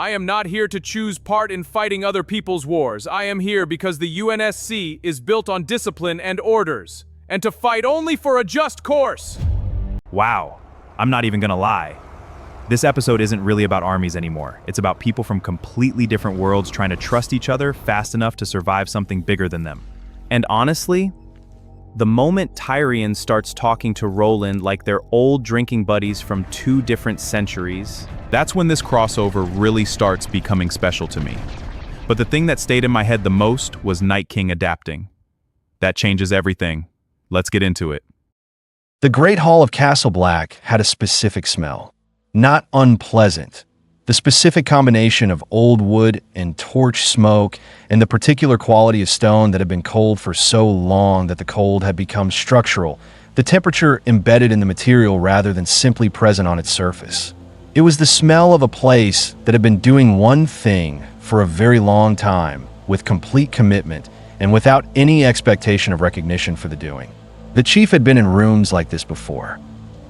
I am not here to choose part in fighting other people's wars. I am here because the UNSC is built on discipline and orders, and to fight only for a just course. Wow, I'm not even gonna lie. This episode isn't really about armies anymore. It's about people from completely different worlds trying to trust each other fast enough to survive something bigger than them. And honestly, the moment Tyrion starts talking to Roland like they're old drinking buddies from two different centuries, that's when this crossover really starts becoming special to me. But the thing that stayed in my head the most was Night King adapting. That changes everything. Let's get into it. The Great Hall of Castle Black had a specific smell. Not unpleasant. The specific combination of old wood and torch smoke and the particular quality of stone that had been cold for so long that the cold had become structural, the temperature embedded in the material rather than simply present on its surface. It was the smell of a place that had been doing one thing for a very long time with complete commitment and without any expectation of recognition for the doing. The chief had been in rooms like this before.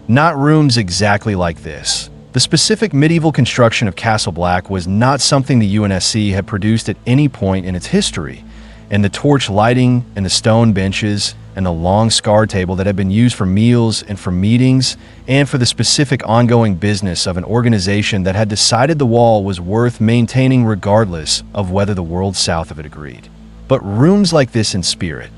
Not rooms exactly like this. The specific medieval construction of Castle Black was not something the UNSC had produced at any point in its history, and the torch lighting and the stone benches and the long scar table that had been used for meals and for meetings and for the specific ongoing business of an organization that had decided the wall was worth maintaining regardless of whether the world south of it agreed. But rooms like this in spirit,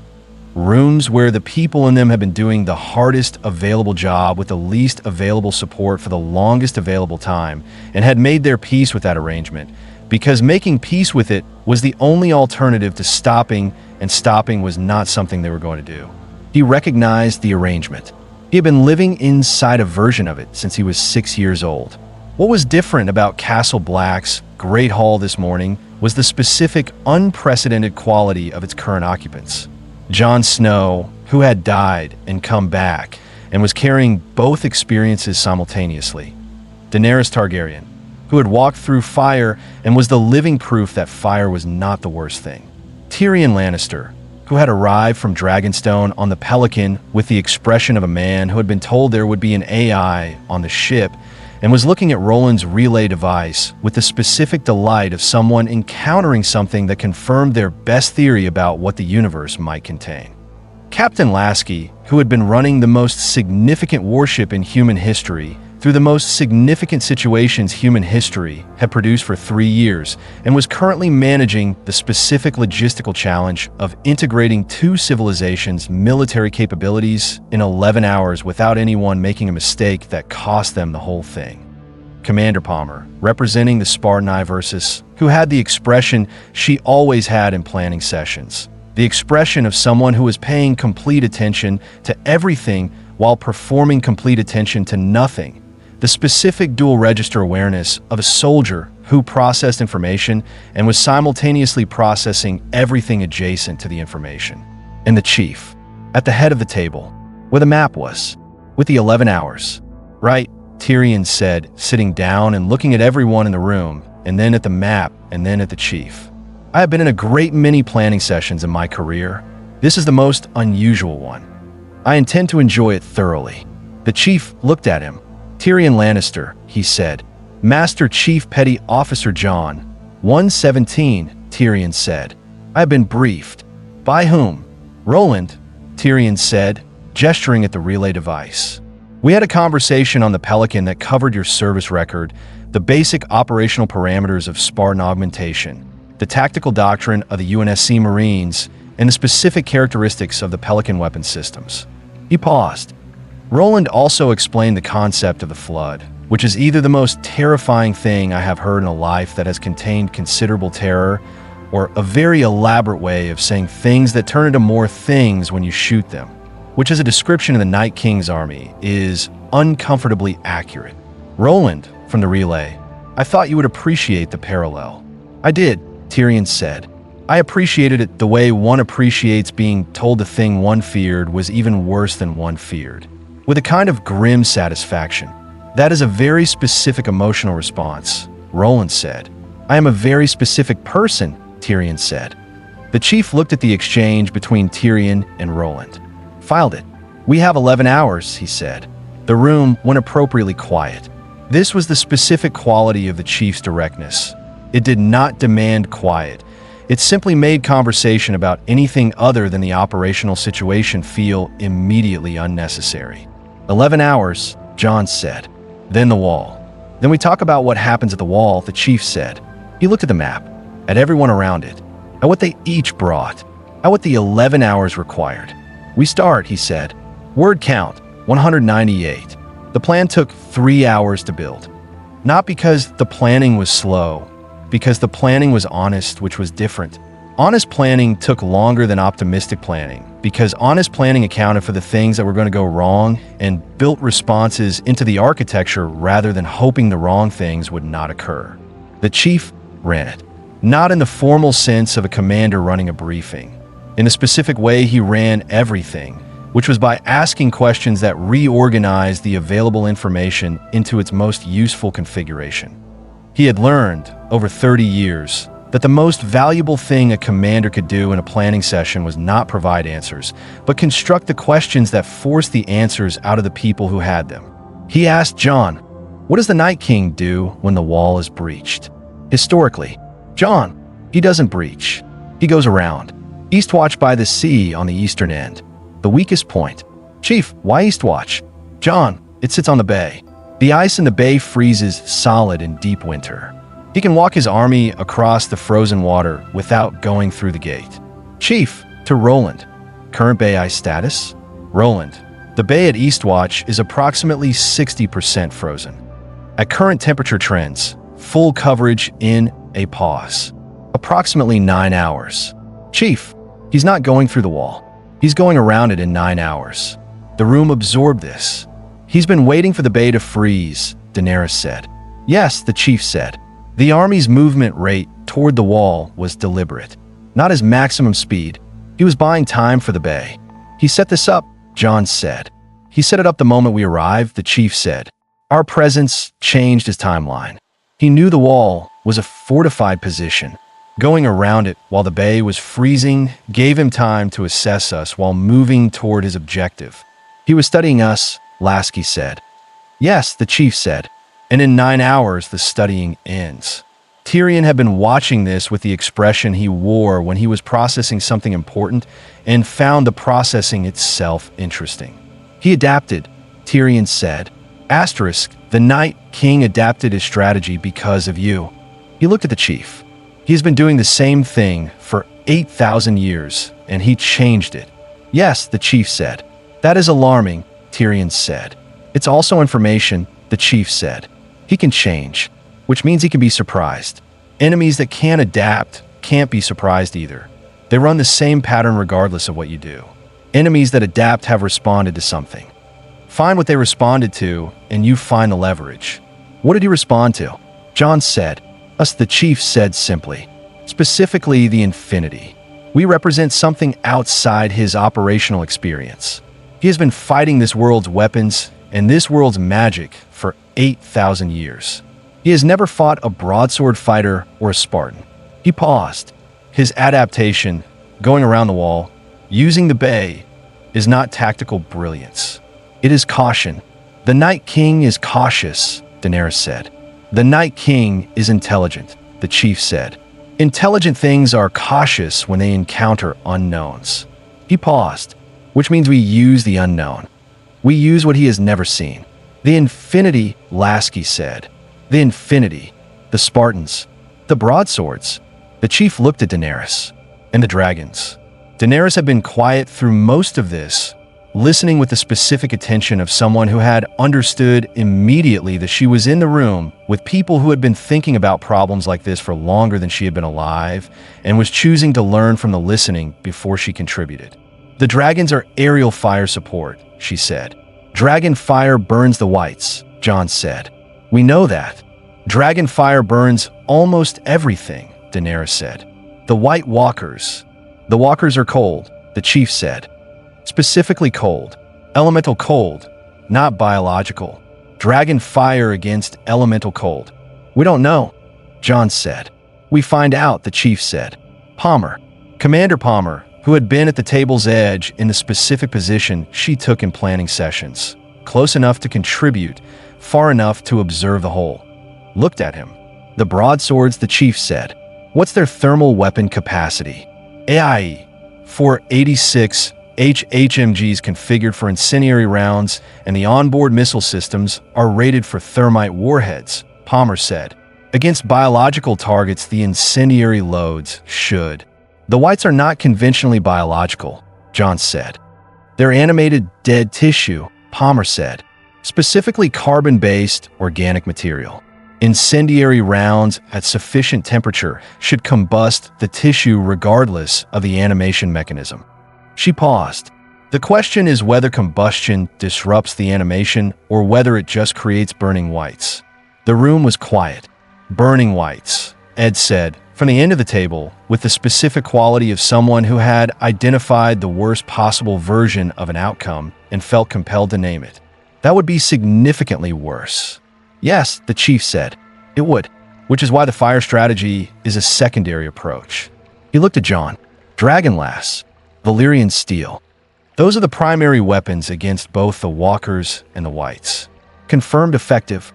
rooms where the people in them have been doing the hardest available job with the least available support for the longest available time and had made their peace with that arrangement because making peace with it was the only alternative to stopping, and stopping was not something they were going to do. He recognized the arrangement. He had been living inside a version of it since he was 6 years old. What was different about Castle Black's Great Hall this morning was the specific, unprecedented quality of its current occupants. Jon Snow, who had died and come back, and was carrying both experiences simultaneously. Daenerys Targaryen, who had walked through fire and was the living proof that fire was not the worst thing. Tyrion Lannister, who had arrived from Dragonstone on the Pelican with the expression of a man who had been told there would be an AI on the ship, and was looking at Roland's relay device with the specific delight of someone encountering something that confirmed their best theory about what the universe might contain. Captain Lasky, who had been running the most significant warship in human history through the most significant situations human history had produced for 3 years, and was currently managing the specific logistical challenge of integrating two civilizations' military capabilities in 11 hours without anyone making a mistake that cost them the whole thing. Commander Palmer, representing the Spartan versus, who had the expression she always had in planning sessions. The expression of someone who was paying complete attention to everything while performing complete attention to nothing. The specific dual register awareness of a soldier who processed information and was simultaneously processing everything adjacent to the information. And the chief, at the head of the table, where the map was, with the 11 hours. Right, Tyrion said, sitting down and looking at everyone in the room, and then at the map, and then at the chief. I have been in a great many planning sessions in my career. This is the most unusual one. I intend to enjoy it thoroughly. The chief looked at him. Tyrion Lannister, he said. Master Chief Petty Officer Jon. 117, Tyrion said. I have been briefed. By whom? Roland, Tyrion said, gesturing at the relay device. We had a conversation on the Pelican that covered your service record, the basic operational parameters of Spartan augmentation, the tactical doctrine of the UNSC Marines, and the specific characteristics of the Pelican weapon systems. He paused. Roland also explained the concept of the Flood, which is either the most terrifying thing I have heard in a life that has contained considerable terror, or a very elaborate way of saying things that turn into more things when you shoot them, which as a description of the Night King's army is uncomfortably accurate. Roland, from the relay, I thought you would appreciate the parallel. I did, Tyrion said. I appreciated it the way one appreciates being told the thing one feared was even worse than one feared. With a kind of grim satisfaction. That is a very specific emotional response, Roland said. I am a very specific person, Tyrion said. The chief looked at the exchange between Tyrion and Roland. Filed it. We have 11 hours, he said. The room went appropriately quiet. This was the specific quality of the chief's directness. It did not demand quiet. It simply made conversation about anything other than the operational situation feel immediately unnecessary. 11 hours, Jon said. Then the wall. Then we talk about what happens at the wall, the chief said. He looked at the map, at everyone around it, at what they each brought, at what the 11 hours required. We start, he said. Word count, 198. The plan took 3 hours to build. Not because the planning was slow, because the planning was honest, which was different. Honest planning took longer than optimistic planning, because honest planning accounted for the things that were going to go wrong and built responses into the architecture rather than hoping the wrong things would not occur. The chief ran it, not in the formal sense of a commander running a briefing. In a specific way, he ran everything, which was by asking questions that reorganized the available information into its most useful configuration. He had learned, over 30 years, that the most valuable thing a commander could do in a planning session was not provide answers, but construct the questions that forced the answers out of the people who had them. He asked Jon, what does the Night King do when the wall is breached? Historically, Jon, he doesn't breach. He goes around. Eastwatch by the sea on the eastern end. The weakest point. Chief, why Eastwatch? Jon, it sits on the bay. The ice in the bay freezes solid in deep winter. He can walk his army across the frozen water without going through the gate. Chief, to Roland. Current bay ice status? Roland, the bay at Eastwatch is approximately 60% frozen. At current temperature trends, full coverage in a pause. Approximately 9 hours. Chief, he's not going through the wall. He's going around it in 9 hours. The room absorbed this. He's been waiting for the bay to freeze, Daenerys said. Yes, the chief said. The army's movement rate toward the wall was deliberate. Not his maximum speed. He was buying time for the bay. He set this up, Jon said. He set it up the moment we arrived, the chief said. Our presence changed his timeline. He knew the wall was a fortified position. Going around it while the bay was freezing gave him time to assess us while moving toward his objective. He was studying us, Lasky said. Yes, the chief said. And in 9 hours, the studying ends. Tyrion had been watching this with the expression he wore when he was processing something important and found the processing itself interesting. He adapted, Tyrion said. Asterisk, the Night King adapted his strategy because of you. He looked at the chief. He's been doing the same thing for 8,000 years, and he changed it. Yes, the chief said. That is alarming, Tyrion said. It's also information, the chief said. He can change, which means he can be surprised. Enemies that can't adapt can't be surprised either. They run the same pattern regardless of what you do. Enemies that adapt have responded to something. Find what they responded to, and you find the leverage. What did he respond to? Jon said. Us, the chief said simply. Specifically, the Infinity. We represent something outside his operational experience. He has been fighting this world's weapons and this world's magic for 8,000 years. He has never fought a broadsword fighter or a Spartan. He paused. His adaptation, going around the wall, using the bay, is not tactical brilliance. It is caution. The Night King is cautious, Daenerys said. The Night King is intelligent, the chief said. Intelligent things are cautious when they encounter unknowns. He paused, which means we use the unknown. We use what he has never seen. The Infinity, Lasky said. The Infinity, the Spartans, the broadswords. The chief looked at Daenerys. And the dragons. Daenerys had been quiet through most of this, listening with the specific attention of someone who had understood immediately that she was in the room with people who had been thinking about problems like this for longer than she had been alive, and was choosing to learn from the listening before she contributed. The dragons are aerial fire support, she said. Dragon fire burns the whites, Jon said. We know that. Dragon fire burns almost everything, Daenerys said. The White Walkers. The walkers are cold, the chief said. Specifically cold. Elemental cold, not biological. Dragon fire against elemental cold. We don't know, Jon said. We find out, the chief said. Palmer, Commander Palmer, who had been at the table's edge in the specific position she took in planning sessions, close enough to contribute, far enough to observe the whole, looked at him. The broadswords, the chief said. What's their thermal weapon capacity? AIE. 486 HHMGs configured for incendiary rounds, and the onboard missile systems are rated for thermite warheads, Palmer said. Against biological targets, the incendiary loads should. The whites are not conventionally biological, Jon said. They're animated dead tissue, Palmer said. Specifically carbon-based organic material. Incendiary rounds at sufficient temperature should combust the tissue regardless of the animation mechanism. She paused. The question is whether combustion disrupts the animation or whether it just creates burning whites. The room was quiet. Burning whites, Ed said, from the end of the table, with the specific quality of someone who had identified the worst possible version of an outcome and felt compelled to name it. That would be significantly worse. Yes, the chief said. It would, which is why the fire strategy is a secondary approach. He looked at Jon. Dragonlass, Valyrian steel. Those are the primary weapons against both the walkers and the whites. Confirmed effective.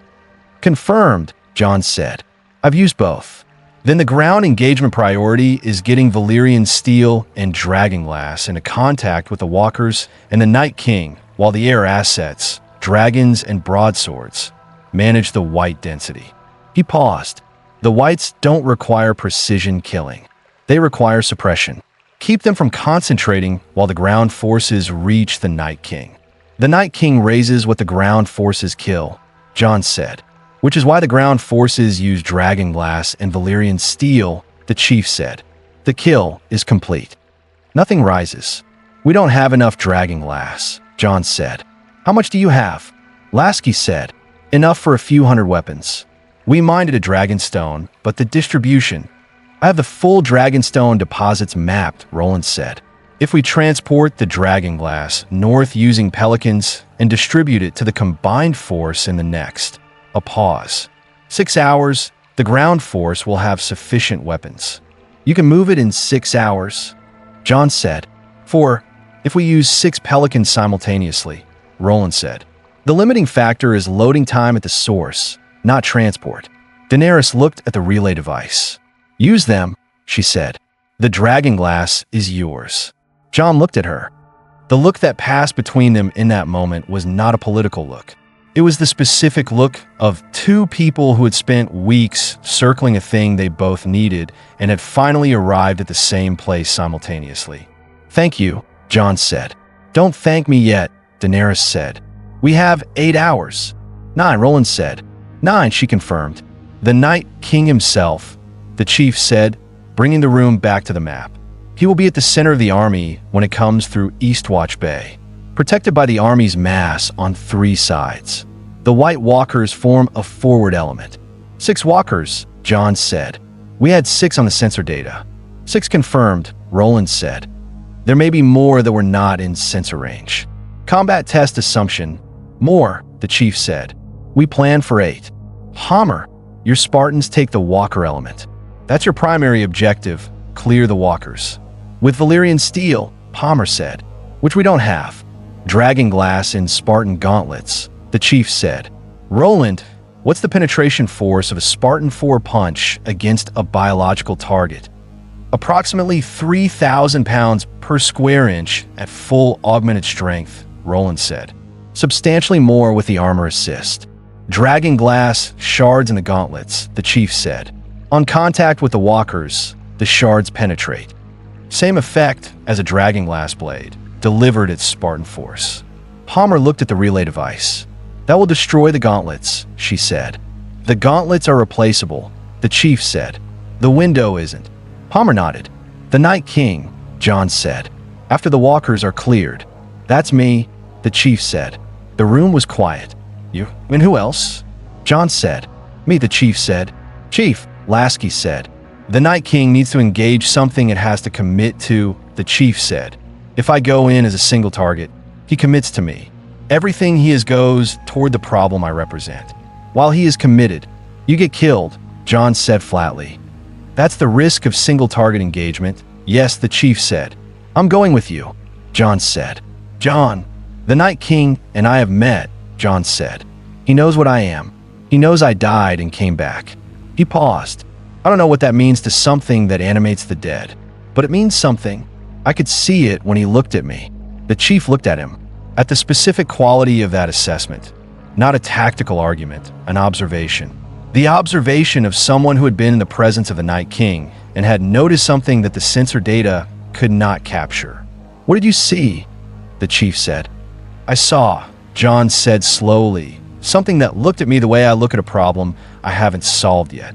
Confirmed, Jon said. I've used both. Then the ground engagement priority is getting Valyrian steel and dragonglass into contact with the walkers and the Night King, while the air assets, dragons and broadswords, manage the white density. He paused. The whites don't require precision killing. They require suppression. Keep them from concentrating while the ground forces reach the Night King. The Night King raises what the ground forces kill, Jon said. Which is why the ground forces use dragonglass and Valyrian steel, the chief said. The kill is complete. Nothing rises. We don't have enough dragonglass, Jon said. How much do you have? Lasky said. Enough for a few hundred weapons. We minded a dragonstone, but the distribution. I have the full dragonstone deposits mapped, Roland said. If we transport the dragonglass north using pelicans and distribute it to the combined force in the next. A pause. 6 hours, the ground force will have sufficient weapons. You can move it in 6 hours, Jon said. 4, if we use 6 pelicans simultaneously, Roland said. The limiting factor is loading time at the source, not transport. Daenerys looked at the relay device. Use them, she said. The dragonglass is yours. Jon looked at her. The look that passed between them in that moment was not a political look. It was the specific look of two people who had spent weeks circling a thing they both needed and had finally arrived at the same place simultaneously. Thank you, Jon said. Don't thank me yet, Daenerys said. We have 8 hours. 9, Roland said. 9, she confirmed. The Night King himself, the chief said, bringing the room back to the map. He will be at the center of the army when it comes through Eastwatch Bay, protected by the army's mass on 3 sides. The White Walkers form a forward element. 6 walkers, Jon said. We had 6 on the sensor data. 6 confirmed, Roland said. There may be more that were not in sensor range. Combat test assumption. More, the chief said. We plan for 8. Hammer, your Spartans take the walker element. That's your primary objective, clear the walkers. With Valyrian steel, Palmer said, which we don't have. Dragonglass and Spartan gauntlets, the chief said. Roland, what's the penetration force of a Spartan 4 punch against a biological target? Approximately 3,000 pounds per square inch at full augmented strength, Roland said. Substantially more with the armor assist. Dragonglass, shards in the gauntlets, the chief said. On contact with the walkers, the shards penetrate. Same effect as a dragonglass blade, delivered at Spartan force. Palmer looked at the relay device. That will destroy the gauntlets, she said. The gauntlets are replaceable, the chief said. The window isn't. Palmer nodded. The Night King, Jon said. After the walkers are cleared. That's me, the chief said. The room was quiet. You, and who else? Jon said. Me, the chief said. Chief, Lasky said. The Night King needs to engage something it has to commit to, the chief said. If I go in as a single target, he commits to me. Everything he is goes toward the problem I represent. While he is committed, you get killed, Jon said flatly. That's the risk of single target engagement. Yes, the chief said. I'm going with you, Jon said. Jon, the Night King and I have met, Jon said. He knows what I am. He knows I died and came back. He paused. I don't know what that means to something that animates the dead, but it means something. I could see it when he looked at me. The chief looked at him, at the specific quality of that assessment. Not a tactical argument, an observation. The observation of someone who had been in the presence of the Night King and had noticed something that the sensor data could not capture. What did you see? The chief said. I saw, Jon said slowly, something that looked at me the way I look at a problem I haven't solved yet.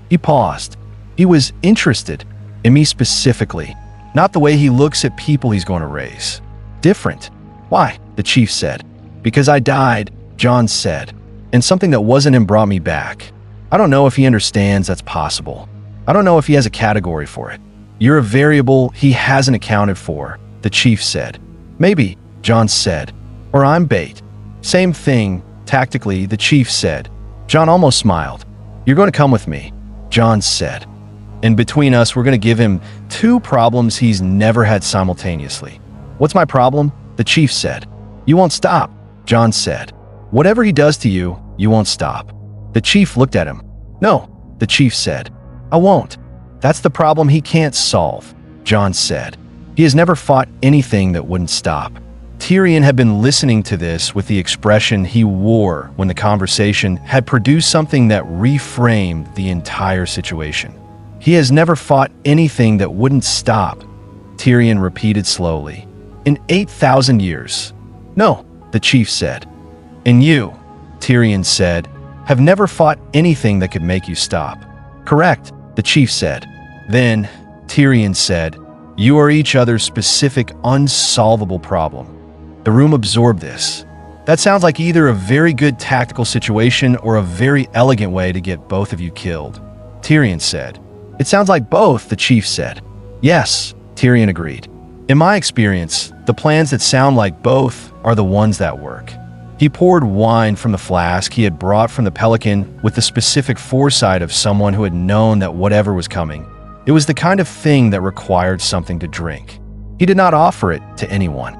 He paused. He was interested in me specifically, not the way he looks at people he's going to raise. Different. Why? The chief said. Because I died, Jon said, and something that wasn't him brought me back. I don't know if he understands that's possible. I don't know if he has a category for it. You're a variable he hasn't accounted for, the chief said. Maybe, Jon said, or I'm bait. Same thing, tactically, the chief said. Jon almost smiled. You're going to come with me, Jon said. And between us, we're going to give him 2 problems he's never had simultaneously. What's my problem? The chief said. You won't stop, Jon said. Whatever he does to you, you won't stop. The chief looked at him. No, the chief said. I won't. That's the problem he can't solve, Jon said. He has never fought anything that wouldn't stop. Tyrion had been listening to this with the expression he wore when the conversation had produced something that reframed the entire situation. He has never fought anything that wouldn't stop, Tyrion repeated slowly. In 8,000 years. No, the chief said. And you, Tyrion said, have never fought anything that could make you stop. Correct, the chief said. Then, Tyrion said, you are each other's specific unsolvable problem. The room absorbed this. That sounds like either a very good tactical situation or a very elegant way to get both of you killed, Tyrion said. It sounds like both, the chief said. Yes, Tyrion agreed. In my experience, the plans that sound like both are the ones that work. He poured wine from the flask he had brought from the Pelican with the specific foresight of someone who had known that whatever was coming, it was the kind of thing that required something to drink. He did not offer it to anyone.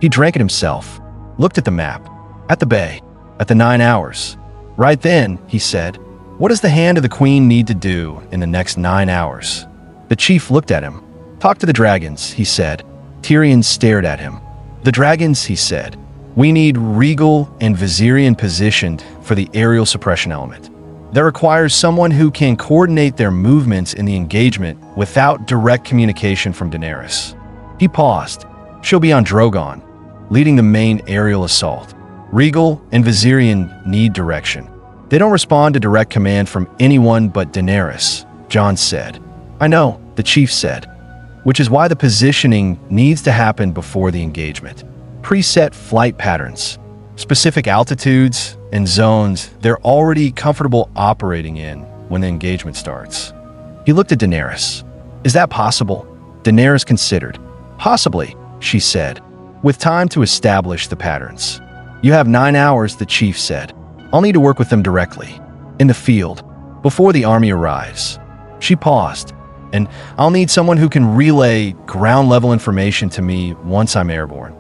He drank it himself, looked at the map, at the bay, at the 9 hours. Right then, he said, what does the hand of the queen need to do in the next 9 hours? The chief looked at him. Talk to the dragons, he said. Tyrion stared at him. The dragons, he said. We need Regal and Viserion positioned for the aerial suppression element. That requires someone who can coordinate their movements in the engagement without direct communication from Daenerys. He paused. She'll be on Drogon, leading the main aerial assault. Regal and Viserion need direction. They don't respond to direct command from anyone but Daenerys, Jon said. I know, the chief said, which is why the positioning needs to happen before the engagement. Preset flight patterns, specific altitudes and zones they're already comfortable operating in when the engagement starts. He looked at Daenerys. Is that possible? Daenerys considered. Possibly, she said, with time to establish the patterns. You have 9 hours, the chief said. I'll need to work with them directly, in the field, before the army arrives. She paused, and I'll need someone who can relay ground-level information to me once I'm airborne.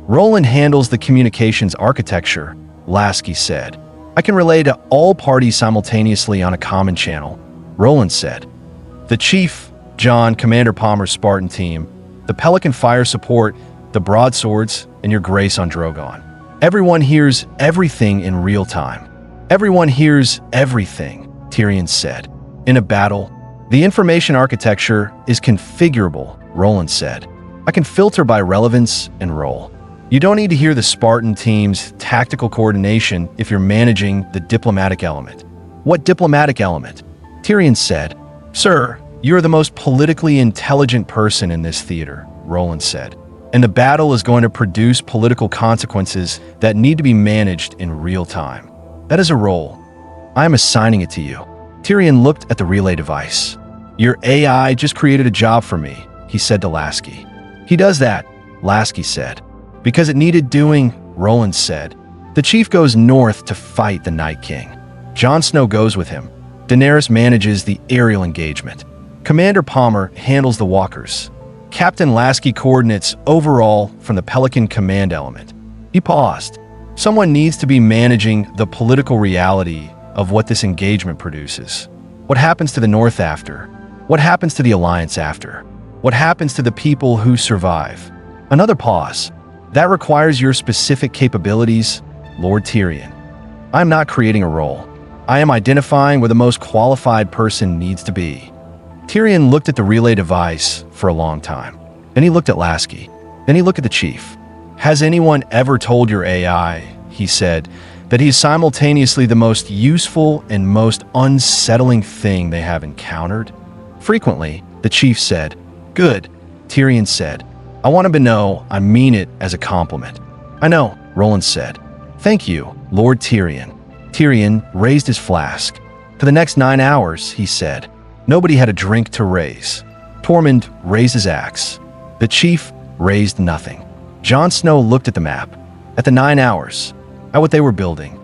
Roland handles the communications architecture, Lasky said. I can relay to all parties simultaneously on a common channel, Roland said. The chief, Jon, Commander Palmer's Spartan team, the Pelican Fire Support, the Broadswords, and your Grace on Drogon. Everyone hears everything in real time. Everyone hears everything, Tyrion said. In a battle, the information architecture is configurable, Roland said. I can filter by relevance and role. You don't need to hear the Spartan team's tactical coordination if you're managing the diplomatic element. What diplomatic element? Tyrion said. Sir, you are the most politically intelligent person in this theater, Roland said. And the battle is going to produce political consequences that need to be managed in real time. That is a role. I am assigning it to you. Tyrion looked at the relay device. Your AI just created a job for me, he said to Lasky. He does that, Lasky said. Because it needed doing, Roland said. The chief goes north to fight the Night King. Jon Snow goes with him. Daenerys manages the aerial engagement. Commander Palmer handles the walkers. Captain Lasky coordinates overall from the Pelican command element. He paused. Someone needs to be managing the political reality of what this engagement produces. What happens to the North after? What happens to the Alliance after? What happens to the people who survive? Another pause. That requires your specific capabilities, Lord Tyrion. I am not creating a role. I am identifying where the most qualified person needs to be. Tyrion looked at the relay device for a long time. Then he looked at Lasky. Then he looked at the chief. Has anyone ever told your AI, he said, that he's simultaneously the most useful and most unsettling thing they have encountered? Frequently, the chief said. Good, Tyrion said. I want him to know I mean it as a compliment. I know, Roland said. Thank you, Lord Tyrion. Tyrion raised his flask. For the next 9 hours, he said. Nobody had a drink to raise. Tormund raised his axe. The chief raised nothing. Jon Snow looked at the map, at the 9 hours, at what they were building,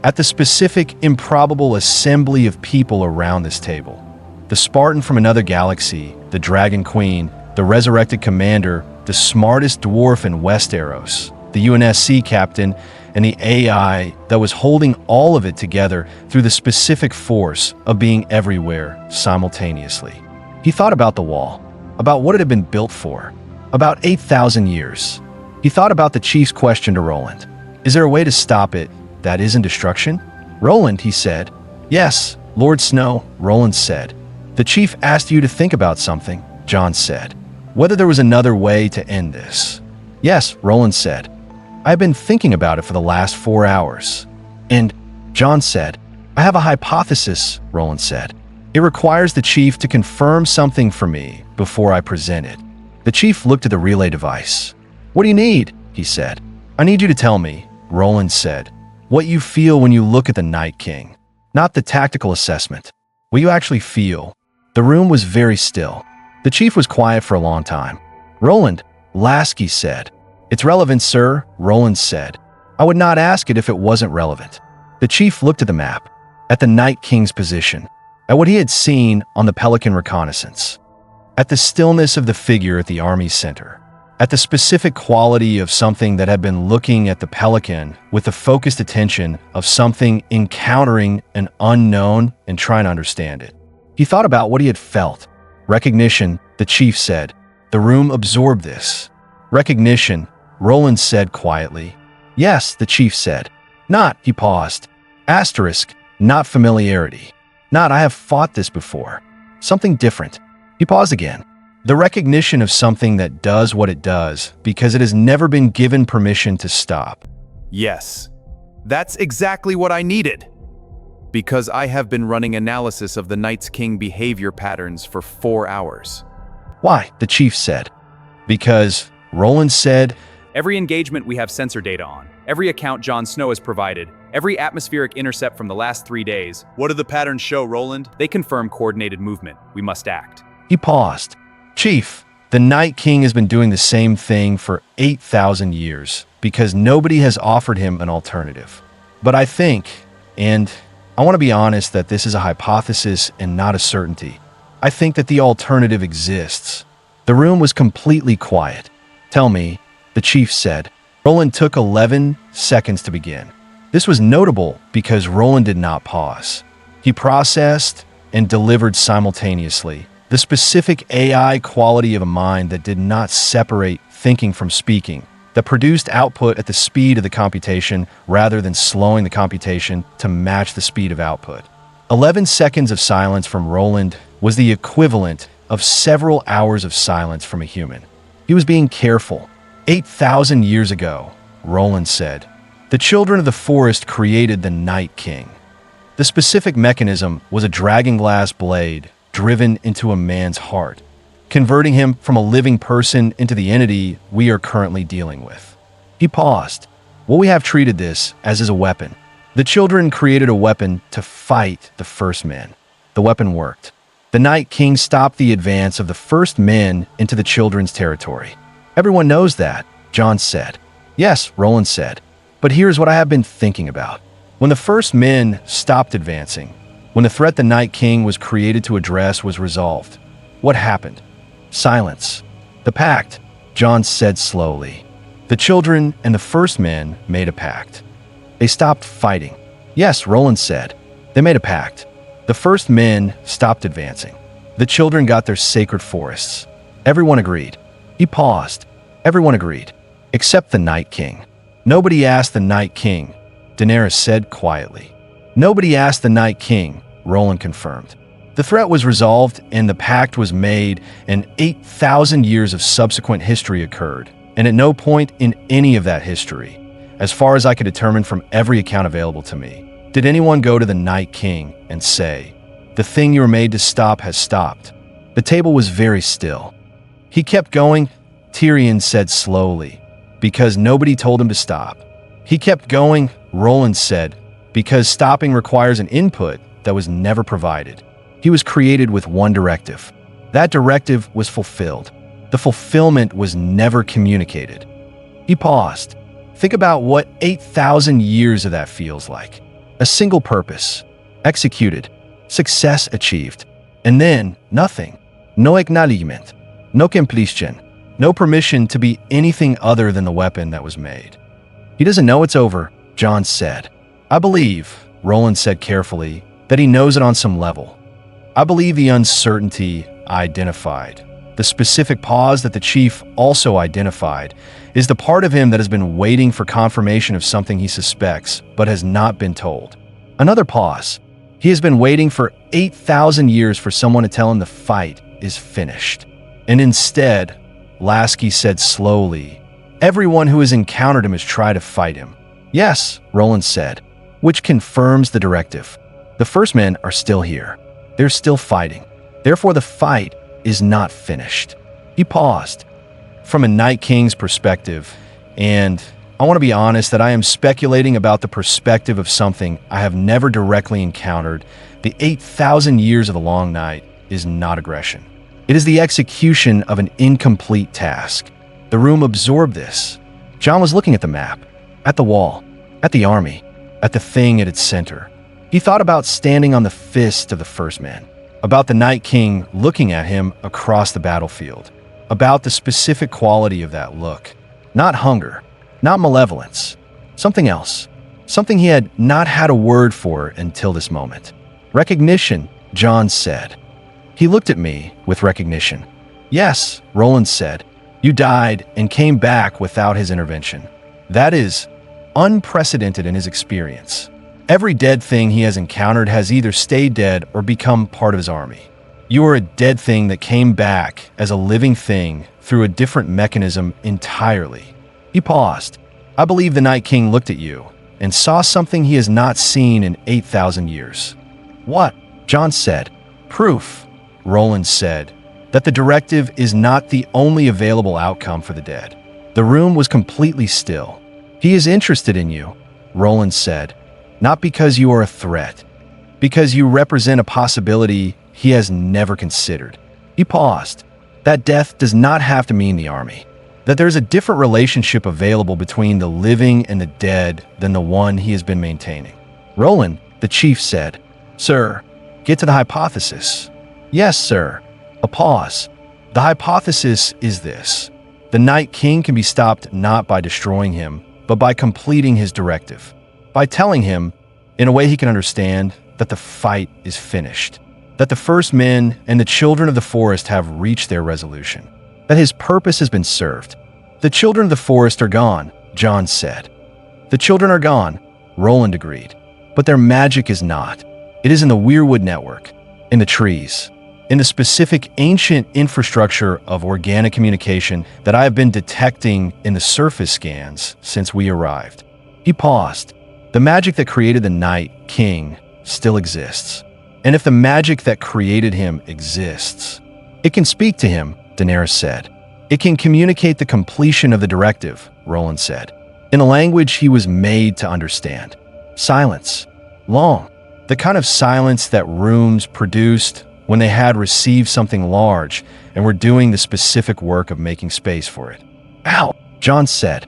at the specific, improbable assembly of people around this table. The Spartan from another galaxy, the Dragon Queen, the resurrected commander, the smartest dwarf in Westeros, the UNSC captain, and the AI that was holding all of it together through the specific force of being everywhere simultaneously. He thought about the wall, about what it had been built for, about 8,000 years. He thought about the chief's question to Roland. Is there a way to stop it that isn't destruction? Roland, he said. Yes, Lord Snow, Roland said. The chief asked you to think about something, Jon said. Whether there was another way to end this. Yes, Roland said. I've been thinking about it for the last 4 hours. And, Jon said, I have a hypothesis, Roland said. It requires the chief to confirm something for me before I present it. The chief looked at the relay device. What do you need? He said. I need you to tell me, Roland said, what you feel when you look at the Night King. Not the tactical assessment. What you actually feel. The room was very still. The chief was quiet for a long time. Roland, Lasky said. It's relevant, sir, Roland said. I would not ask it if it wasn't relevant. The chief looked at the map, at the Night King's position, at what he had seen on the Pelican reconnaissance, at the stillness of the figure at the army's center, at the specific quality of something that had been looking at the Pelican with the focused attention of something encountering an unknown and trying to understand it. He thought about what he had felt. Recognition, the chief said. The room absorbed this. Recognition, Roland said quietly. Yes, the chief said. Not, he paused. Asterisk, not familiarity. Not, I have fought this before. Something different. He paused again. The recognition of something that does what it does because it has never been given permission to stop. Yes, that's exactly what I needed. Because I have been running analysis of the Night's King behavior patterns for 4 hours. Why? The chief said. Because, Roland said, Every engagement we have sensor data on, every account Jon Snow has provided, every atmospheric intercept from the last 3 days. What do the patterns show, Roland? They confirm coordinated movement. We must act. He paused. Chief, the Night King has been doing the same thing for 8,000 years because nobody has offered him an alternative. But I think, and I want to be honest that this is a hypothesis and not a certainty, I think that the alternative exists. The room was completely quiet. Tell me, the chief said. Roland took 11 seconds to begin. This was notable because Roland did not pause. He processed and delivered simultaneously. The specific AI quality of a mind that did not separate thinking from speaking, that produced output at the speed of the computation rather than slowing the computation to match the speed of output. 11 seconds of silence from Roland was the equivalent of several hours of silence from a human. He was being careful. 8,000 years ago, Roland said, the children of the forest created the Night King. The specific mechanism was a dragonglass blade driven into a man's heart, converting him from a living person into the entity we are currently dealing with. He paused. Well, we have treated this as a weapon. The children created a weapon to fight the first men. The weapon worked. The Night King stopped the advance of the first men into the children's territory. Everyone knows that, Jon said. Yes, Roland said. But here's what I have been thinking about. When the first men stopped advancing, when the threat the Night King was created to address was resolved, what happened? Silence. The pact, Jon said slowly. The children and the first men made a pact. They stopped fighting. Yes, Roland said. They made a pact. The first men stopped advancing. The children got their sacred forests. Everyone agreed. He paused. Everyone agreed, except the Night King. Nobody asked the Night King, Daenerys said quietly. Nobody asked the Night King, Roland confirmed. The threat was resolved and the pact was made, and 8,000 years of subsequent history occurred. And at no point in any of that history, as far as I could determine from every account available to me, did anyone go to the Night King and say, "The thing you were made to stop has stopped." The table was very still. He kept going, Tyrion said slowly, because nobody told him to stop. He kept going, Roland said, because stopping requires an input that was never provided. He was created with one directive. That directive was fulfilled. The fulfillment was never communicated. He paused. Think about what 8,000 years of that feels like. A single purpose, executed, success achieved, and then nothing. No acknowledgement, no completion, no permission to be anything other than the weapon that was made. He doesn't know it's over, Jon said. I believe, Roland said carefully, that he knows it on some level. I believe the uncertainty identified, the specific pause that the chief also identified, is the part of him that has been waiting for confirmation of something he suspects, but has not been told. Another pause. He has been waiting for 8,000 years for someone to tell him the fight is finished. And instead, Lasky said slowly, everyone who has encountered him has tried to fight him. Yes, Roland said, which confirms the directive. The first men are still here. They're still fighting. Therefore, the fight is not finished. He paused. From a Night King's perspective, and I want to be honest that I am speculating about the perspective of something I have never directly encountered, the 8,000 years of the Long Night is not aggression. It is the execution of an incomplete task. The room absorbed this. Jon was looking at the map, at the wall, at the army, at the thing at its center. He thought about standing on the fist of the first man, about the Night King looking at him across the battlefield, about the specific quality of that look. Not hunger, not malevolence, something else, something he had not had a word for until this moment. Recognition, Jon said. He looked at me with recognition. Yes, Roland said. You died and came back without his intervention. That is unprecedented in his experience. Every dead thing he has encountered has either stayed dead or become part of his army. You are a dead thing that came back as a living thing through a different mechanism entirely. He paused. I believe the Night King looked at you and saw something he has not seen in 8,000 years. What? Jon said. Proof, Roland said, that the directive is not the only available outcome for the dead. The room was completely still. He is interested in you, Roland said, not because you are a threat, because you represent a possibility he has never considered. He paused. That death does not have to mean the army, that there's a different relationship available between the living and the dead than the one he has been maintaining. Roland, the chief said, Sir, get to the hypothesis. Yes, sir. A pause. The hypothesis is this. The Night King can be stopped not by destroying him, but by completing his directive. By telling him, in a way he can understand, that the fight is finished. That the first men and the children of the forest have reached their resolution. That his purpose has been served. The children of the forest are gone, Jon said. The children are gone, Roland agreed. But their magic is not. It is in the Weirwood network, in the trees, in the specific ancient infrastructure of organic communication that I have been detecting in the surface scans since we arrived. He paused. The magic that created the Night King still exists. And if the magic that created him exists, it can speak to him, Daenerys said. It can communicate the completion of the directive, Roland said, in a language he was made to understand. Silence. Long. The kind of silence that rooms produced when they had received something large and were doing the specific work of making space for it. Ow, Jon said.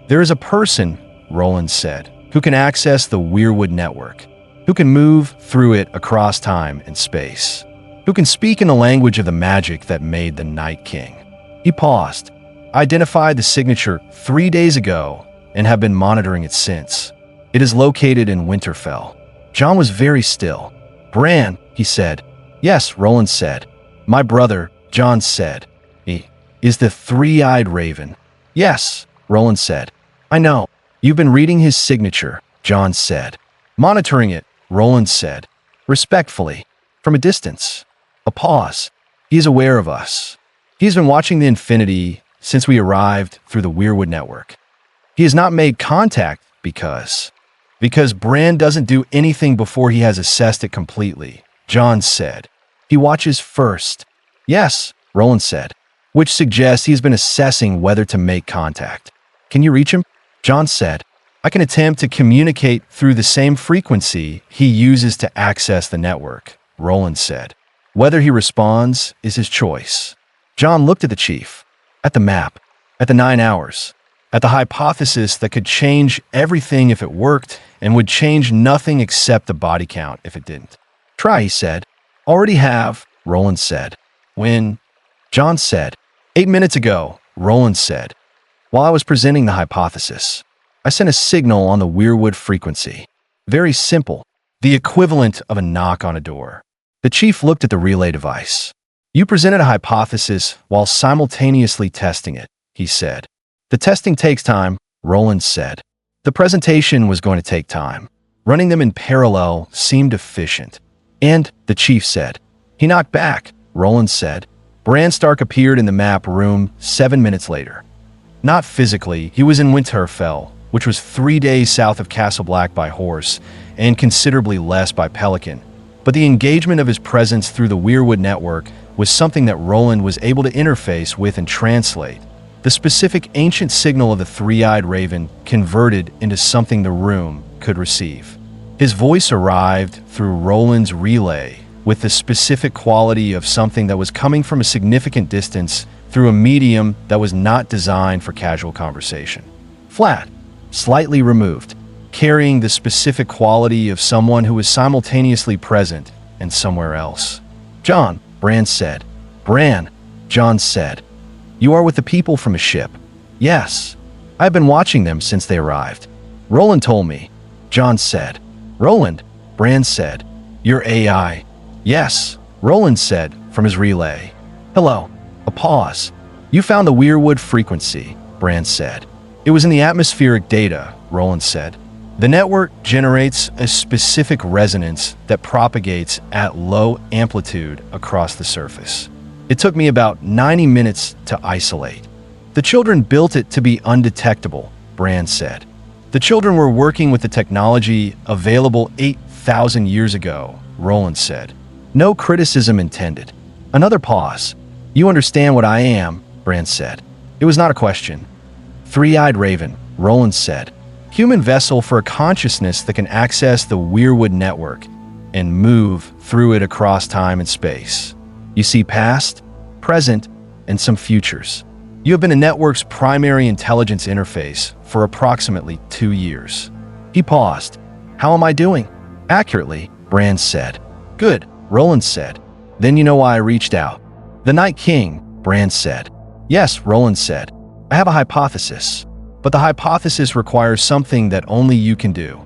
There is a person, Roland said, who can access the Weirwood network, who can move through it across time and space, who can speak in the language of the magic that made the Night King. He paused, identified the signature 3 days ago, and have been monitoring it since. It is located in Winterfell. Jon was very still. Bran, he said. Yes, Roland said. My brother, Jon said. He is the three-eyed raven. Yes, Roland said. I know. You've been reading his signature, Jon said. Monitoring it, Roland said. Respectfully, from a distance. A pause. He is aware of us. He's been watching the Infinity since we arrived through the Weirwood network. He has not made contact because Bran doesn't do anything before he has assessed it completely, Jon said. He watches first. Yes, Roland said, which suggests he's been assessing whether to make contact. Can you reach him? Jon said. I can attempt to communicate through the same frequency he uses to access the network, Roland said. Whether he responds is his choice. Jon looked at the chief, at the map, at the 9 hours, at the hypothesis that could change everything if it worked and would change nothing except the body count if it didn't. Try, he said. Already have, Roland said. When? Jon said. 8 minutes ago, Roland said. While I was presenting the hypothesis, I sent a signal on the Weirwood frequency. Very simple, the equivalent of a knock on a door. The chief looked at the relay device. You presented a hypothesis while simultaneously testing it, he said. The testing takes time, Roland said. The presentation was going to take time. Running them in parallel seemed efficient. And, the chief said. He knocked back, Roland said. Bran Stark appeared in the map room 7 minutes later. Not physically, he was in Winterfell, which was 3 days south of Castle Black by horse, and considerably less by pelican. But the engagement of his presence through the Weirwood network was something that Roland was able to interface with and translate. The specific ancient signal of the three-eyed raven converted into something the room could receive. His voice arrived through Roland's relay with the specific quality of something that was coming from a significant distance through a medium that was not designed for casual conversation. Flat, slightly removed, carrying the specific quality of someone who was simultaneously present and somewhere else. Jon, Bran said. Bran, Jon said. You are with the people from a ship. Yes. I have been watching them since they arrived. Roland told me. Jon said. Roland, Bran said. Your AI. Yes, Roland said from his relay. Hello. A pause. You found the Weirwood frequency, Bran said. It was in the atmospheric data, Roland said. The network generates a specific resonance that propagates at low amplitude across the surface. It took me about 90 minutes to isolate. The children built it to be undetectable, Bran said. The children were working with the technology available 8,000 years ago, Roland said. No criticism intended. Another pause. You understand what I am, Bran said. It was not a question. Three-eyed raven, Roland said. Human vessel for a consciousness that can access the Weirwood network and move through it across time and space. You see past, present, and some futures. You have been a network's primary intelligence interface for approximately 2 years. He paused. How am I doing? Accurately, Bran said. Good, Roland said. Then you know why I reached out. The Night King, Bran said. Yes, Roland said. I have a hypothesis, but the hypothesis requires something that only you can do.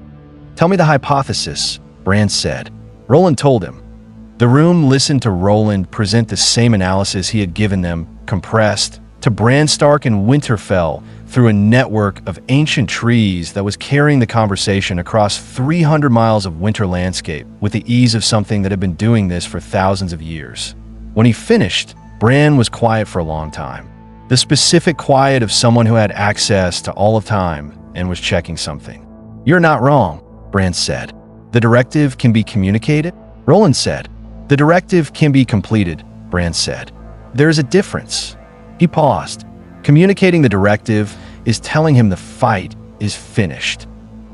Tell me the hypothesis, Bran said. Roland told him. The room listened to Roland present the same analysis he had given them, compressed, to Bran Stark in Winterfell through a network of ancient trees that was carrying the conversation across 300 miles of winter landscape with the ease of something that had been doing this for thousands of years. When he finished, Bran was quiet for a long time. The specific quiet of someone who had access to all of time and was checking something. You're not wrong, Bran said. The directive can be communicated? Roland said. The directive can be completed, Bran said. There is a difference. He paused. Communicating the directive is telling him the fight is finished.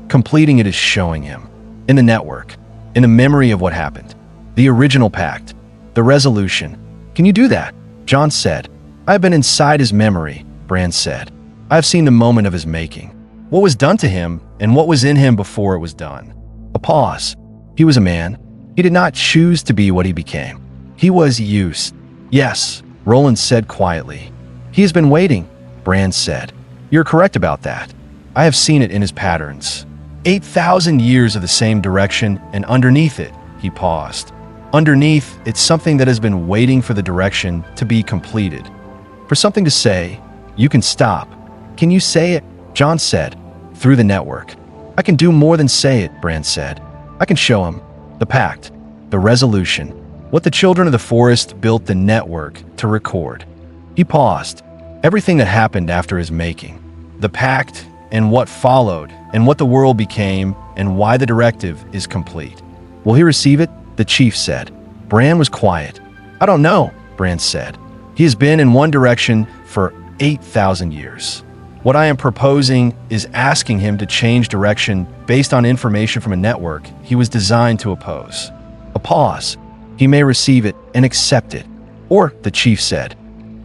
Completing it is showing him. In the network. In the memory of what happened. The original pact. The resolution. Can you do that? Jon said. I have been inside his memory, Bran said. I have seen the moment of his making. What was done to him and what was in him before it was done. A pause. He was a man. He did not choose to be what he became. He was used. Yes, Roland said quietly. He has been waiting, Bran said. You're correct about that. I have seen it in his patterns. 8,000 years of the same direction, and underneath it, he paused. Underneath, it's something that has been waiting for the direction to be completed. For something to say, you can stop. Can you say it? Jon said. Through the network. I can do more than say it, Bran said. I can show him. The pact. The resolution. What the children of the forest built the network to record. He paused. Everything that happened after his making. The pact, and what followed, and what the world became, and why the directive is complete. Will he receive it? The chief said. Bran was quiet. I don't know, Bran said. He has been in one direction for 8,000 years. What I am proposing is asking him to change direction based on information from a network he was designed to oppose. A pause. He may receive it and accept it. Or, the chief said.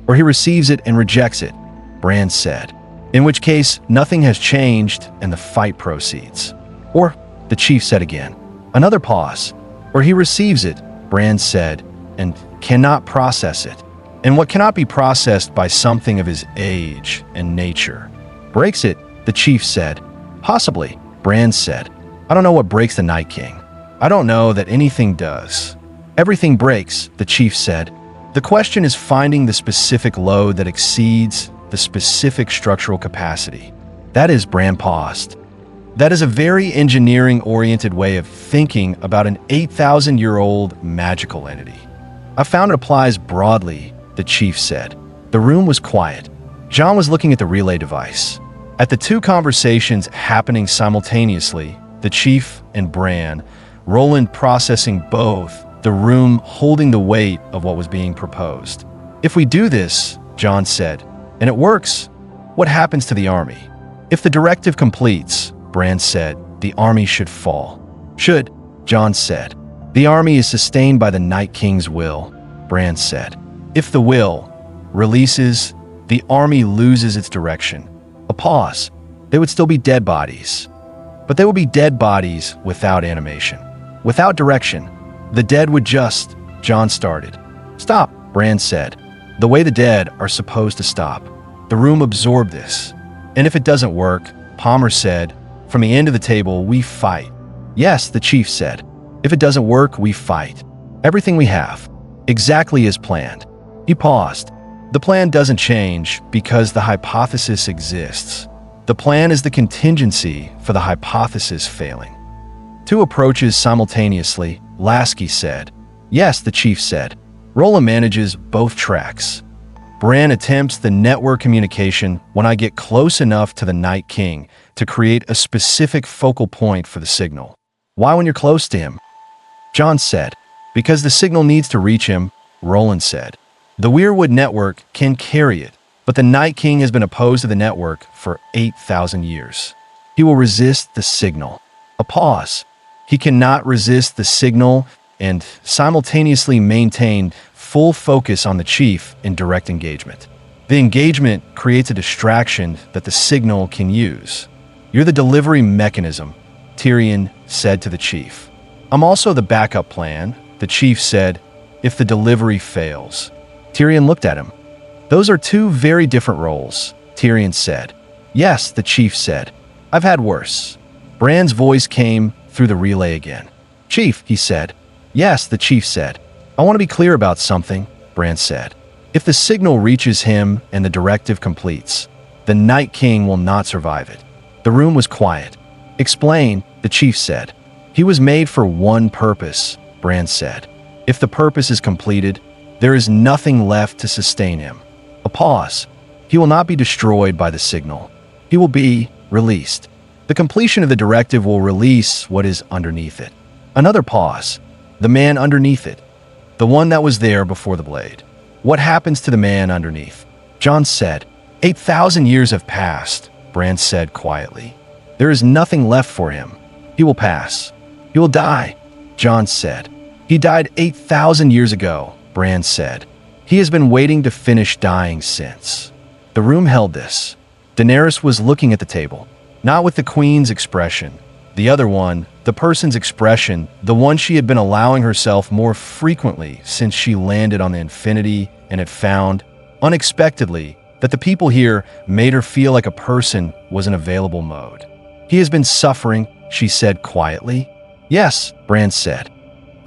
Or he receives it and rejects it, Bran said. In which case, nothing has changed and the fight proceeds. Or, the chief said again. Another pause. Or he receives it, Bran said, and cannot process it. And what cannot be processed by something of his age and nature. Breaks it, the chief said. Possibly, Bran said. I don't know what breaks the Night King. I don't know that anything does. Everything breaks, the chief said. The question is finding the specific load that exceeds the specific structural capacity. That is, Bran paused. That is a very engineering-oriented way of thinking about an 8,000-year-old magical entity. I found it applies broadly, the chief said. The room was quiet. Jon was looking at the relay device. At the two conversations happening simultaneously, the chief and Bran, Roland processing both, the room holding the weight of what was being proposed. If we do this, Jon said, and it works, what happens to the army? If the directive completes, Bran said, the army should fall. Should, Jon said. The army is sustained by the Night King's will, Bran said. If the will releases, the army loses its direction. A pause. They would still be dead bodies. But they would be dead bodies without animation. Without direction. The dead would just, Jon started. Stop, Bran said. The way the dead are supposed to stop. The room absorbed this. And if it doesn't work, Palmer said, from the end of the table, we fight. Yes, the chief said. If it doesn't work, we fight. Everything we have. Exactly as planned. He paused. The plan doesn't change because the hypothesis exists. The plan is the contingency for the hypothesis failing. Two approaches simultaneously, Lasky said. Yes, the chief said. Roland manages both tracks. Bran attempts the network communication when I get close enough to the Night King to create a specific focal point for the signal. Why when you're close to him? Jon said. Because the signal needs to reach him, Roland said. The Weirwood network can carry it, but the Night King has been opposed to the network for 8,000 years. He will resist the signal. A pause. He cannot resist the signal and simultaneously maintain full focus on the chief in direct engagement. The engagement creates a distraction that the signal can use. You're the delivery mechanism, Tyrion said to the chief. I'm also the backup plan, the chief said, if the delivery fails. Tyrion looked at him. Those are two very different roles, Tyrion said. Yes, the chief said. I've had worse. Bran's voice came through the relay again. Chief, he said. Yes, the chief said. I want to be clear about something, Bran said. If the signal reaches him and the directive completes, the Night King will not survive it. The room was quiet. Explain, the chief said. He was made for one purpose, Bran said. If the purpose is completed, there is nothing left to sustain him. A pause. He will not be destroyed by the signal. He will be released. The completion of the directive will release what is underneath it. Another pause. The man underneath it. The one that was there before the blade. What happens to the man underneath? Jon said. 8,000 years have passed, Bran said quietly. There is nothing left for him. He will pass. He will die, Jon said. He died 8,000 years ago, Bran said. He has been waiting to finish dying since. The room held this. Daenerys was looking at the table, not with the queen's expression. The other one, the person's expression, the one she had been allowing herself more frequently since she landed on the Infinity and had found, unexpectedly, that the people here made her feel like a person was in available mode. He has been suffering, she said quietly. Yes, Bran said.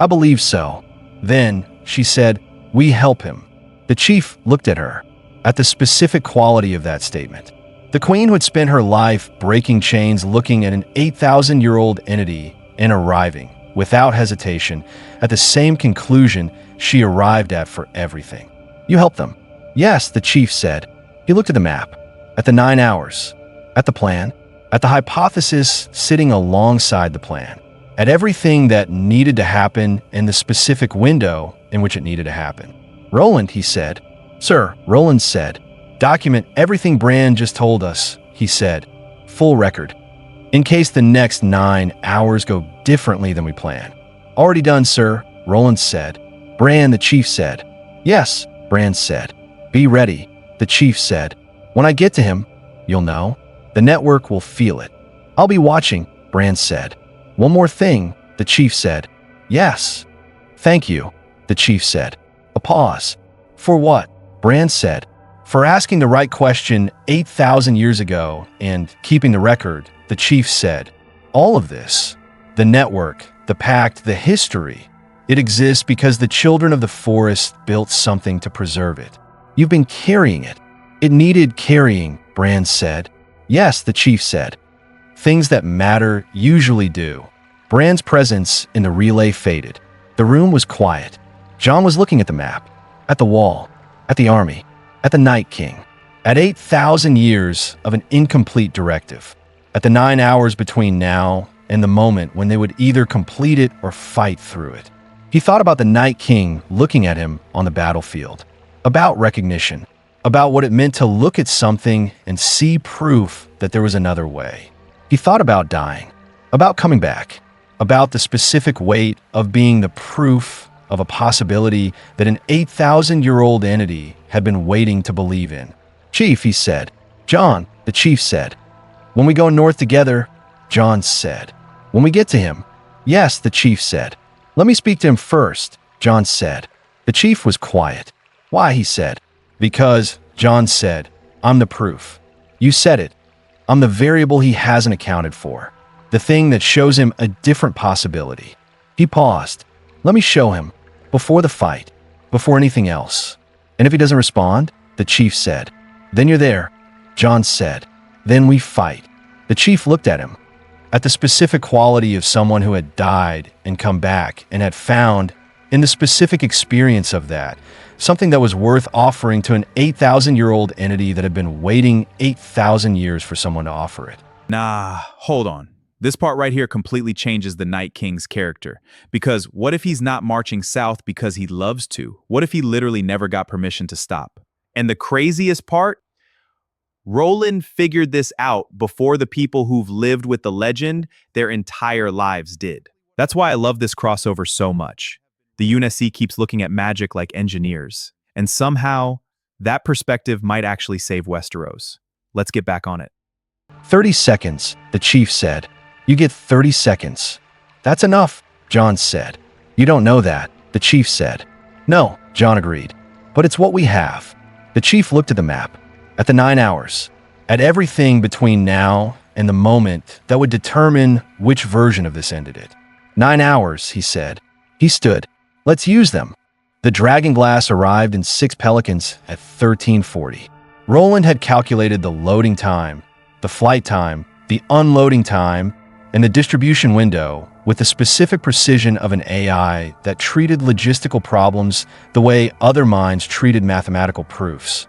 I believe so. Then, she said, we help him. The chief looked at her, at the specific quality of that statement. The queen who had spent her life breaking chains looking at an 8,000-year-old entity and arriving, without hesitation, at the same conclusion she arrived at for everything. You helped them. Yes, the chief said. He looked at the map, at the 9 hours, at the plan, at the hypothesis sitting alongside the plan, at everything that needed to happen in the specific window in which it needed to happen. Roland, he said. Sir, Roland said. Document everything Bran just told us, he said. Full record. In case the next 9 hours go differently than we plan. Already done, sir, Roland said. Bran, the chief said. Yes, Bran said. Be ready, the chief said. When I get to him, you'll know. The network will feel it. I'll be watching, Bran said. One more thing, the chief said. Yes. Thank you, the chief said. A pause. For what? Bran said. For asking the right question 8,000 years ago and keeping the record, the chief said. All of this, the network, the pact, the history, it exists because the children of the forest built something to preserve it. You've been carrying it. It needed carrying, Bran said. Yes, the chief said. Things that matter usually do. Bran's presence in the relay faded. The room was quiet. Jon was looking at the map, at the wall, at the army, at the Night King, at 8,000 years of an incomplete directive, at the 9 hours between now and the moment when they would either complete it or fight through it. He thought about the Night King looking at him on the battlefield, about recognition, about what it meant to look at something and see proof that there was another way. He thought about dying, about coming back, about the specific weight of being the proof of a possibility that an 8,000-year-old entity had been waiting to believe in. Chief, he said. Jon, the chief said. When we go north together, Jon said. When we get to him. Yes, the chief said. Let me speak to him first, Jon said. The chief was quiet. Why, he said. Because, Jon said, I'm the proof. You said it. I'm the variable he hasn't accounted for. The thing that shows him a different possibility. He paused. Let me show him. Before the fight. Before anything else. And if he doesn't respond, the chief said. Then you're there, Jon said. Then we fight. The chief looked at him. At the specific quality of someone who had died and come back and had found, in the specific experience of that, something that was worth offering to an 8,000-year-old entity that had been waiting 8,000 years for someone to offer it. Nah, hold on. This part right here completely changes the Night King's character. Because what if he's not marching south because he loves to? What if he literally never got permission to stop? And the craziest part? Roland figured this out before the people who've lived with the legend their entire lives did. That's why I love this crossover so much. The UNSC keeps looking at magic like engineers. And somehow, that perspective might actually save Westeros. Let's get back on it. 30 seconds, the chief said. You get 30 seconds. That's enough, Jon said. You don't know that, the chief said. No, Jon agreed. But it's what we have. The chief looked at the map, at the 9 hours, at everything between now and the moment that would determine which version of this ended it. 9 hours, he said. He stood. Let's use them. The dragon glass arrived in 6 pelicans at 1340. Roland had calculated the loading time, the flight time, the unloading time, and the distribution window with the specific precision of an AI that treated logistical problems the way other minds treated mathematical proofs.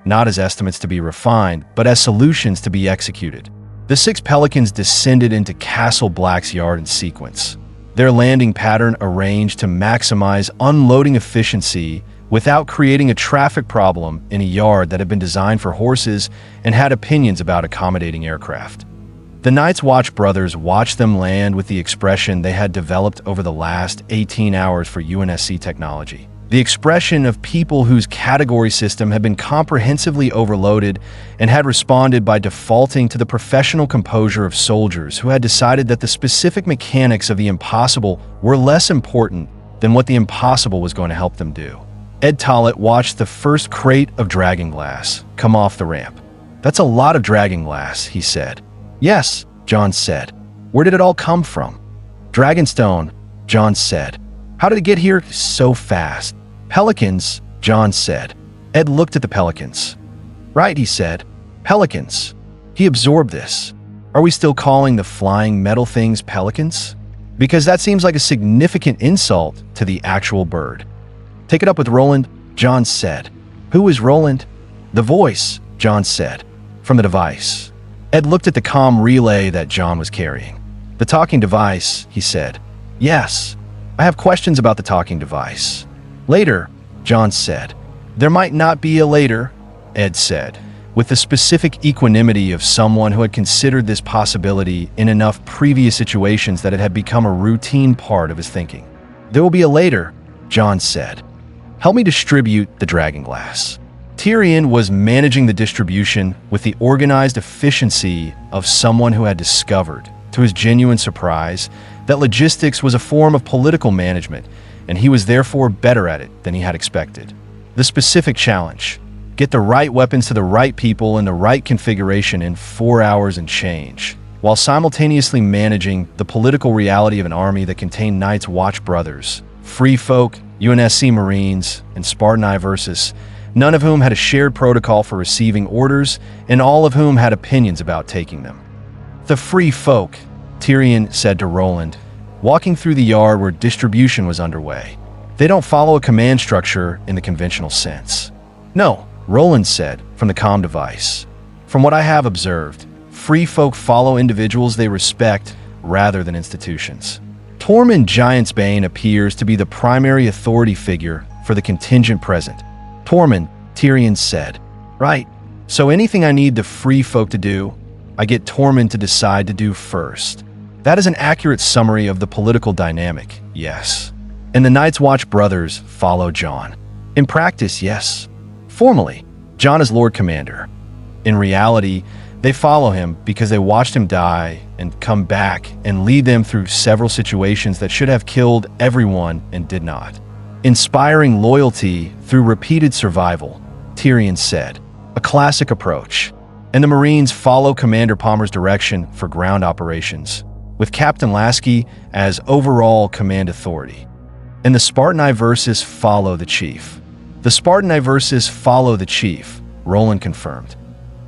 Not as estimates to be refined, but as solutions to be executed. The 6 pelicans descended into Castle Black's yard in sequence. Their landing pattern arranged to maximize unloading efficiency without creating a traffic problem in a yard that had been designed for horses and had opinions about accommodating aircraft. The Night's Watch brothers watched them land with the expression they had developed over the last 18 hours for UNSC technology. The expression of people whose category system had been comprehensively overloaded and had responded by defaulting to the professional composure of soldiers who had decided that the specific mechanics of the impossible were less important than what the impossible was going to help them do. Ed Tollett watched the first crate of dragonglass come off the ramp. That's a lot of dragonglass, he said. Yes, Jon said. Where did it all come from? Dragonstone, Jon said. How did it get here so fast? Pelicans, Jon said. Ed looked at the pelicans. Right, he said. Pelicans. He absorbed this. Are we still calling the flying metal things pelicans? Because that seems like a significant insult to the actual bird. Take it up with Roland, Jon said. Who is Roland? The voice, Jon said, from the device. Ed looked at the comm relay that Jon was carrying. The talking device, he said. Yes, I have questions about the talking device. Later, Jon said. There might not be a later, Ed said, with the specific equanimity of someone who had considered this possibility in enough previous situations that it had become a routine part of his thinking. There will be a later, Jon said. Help me distribute the dragonglass. Tyrion was managing the distribution with the organized efficiency of someone who had discovered, to his genuine surprise, that logistics was a form of political management, and he was therefore better at it than he had expected. The specific challenge: get the right weapons to the right people in the right configuration in 4 hours and change, while simultaneously managing the political reality of an army that contained Night's Watch brothers, free folk, UNSC Marines, and Spartan versus, none of whom had a shared protocol for receiving orders, and all of whom had opinions about taking them. The free folk, Tyrion said to Roland, walking through the yard where distribution was underway. They don't follow a command structure in the conventional sense. No, Roland said from the comm device. From what I have observed, free folk follow individuals they respect rather than institutions. Tormund Giantsbane appears to be the primary authority figure for the contingent present. Tormund, Tyrion said. Right, so anything I need the free folk to do, I get Tormund to decide to do first. That is an accurate summary of the political dynamic, yes. And the Night's Watch brothers follow Jon. In practice, yes. Formally, Jon is Lord Commander. In reality, they follow him because they watched him die and come back and lead them through several situations that should have killed everyone and did not. Inspiring loyalty through repeated survival, Tyrion said. A classic approach. And the Marines follow Commander Palmer's direction for ground operations, with Captain Lasky as overall command authority. And the Spartan versus follow the chief. The Spartan versus follow the chief, Roland confirmed,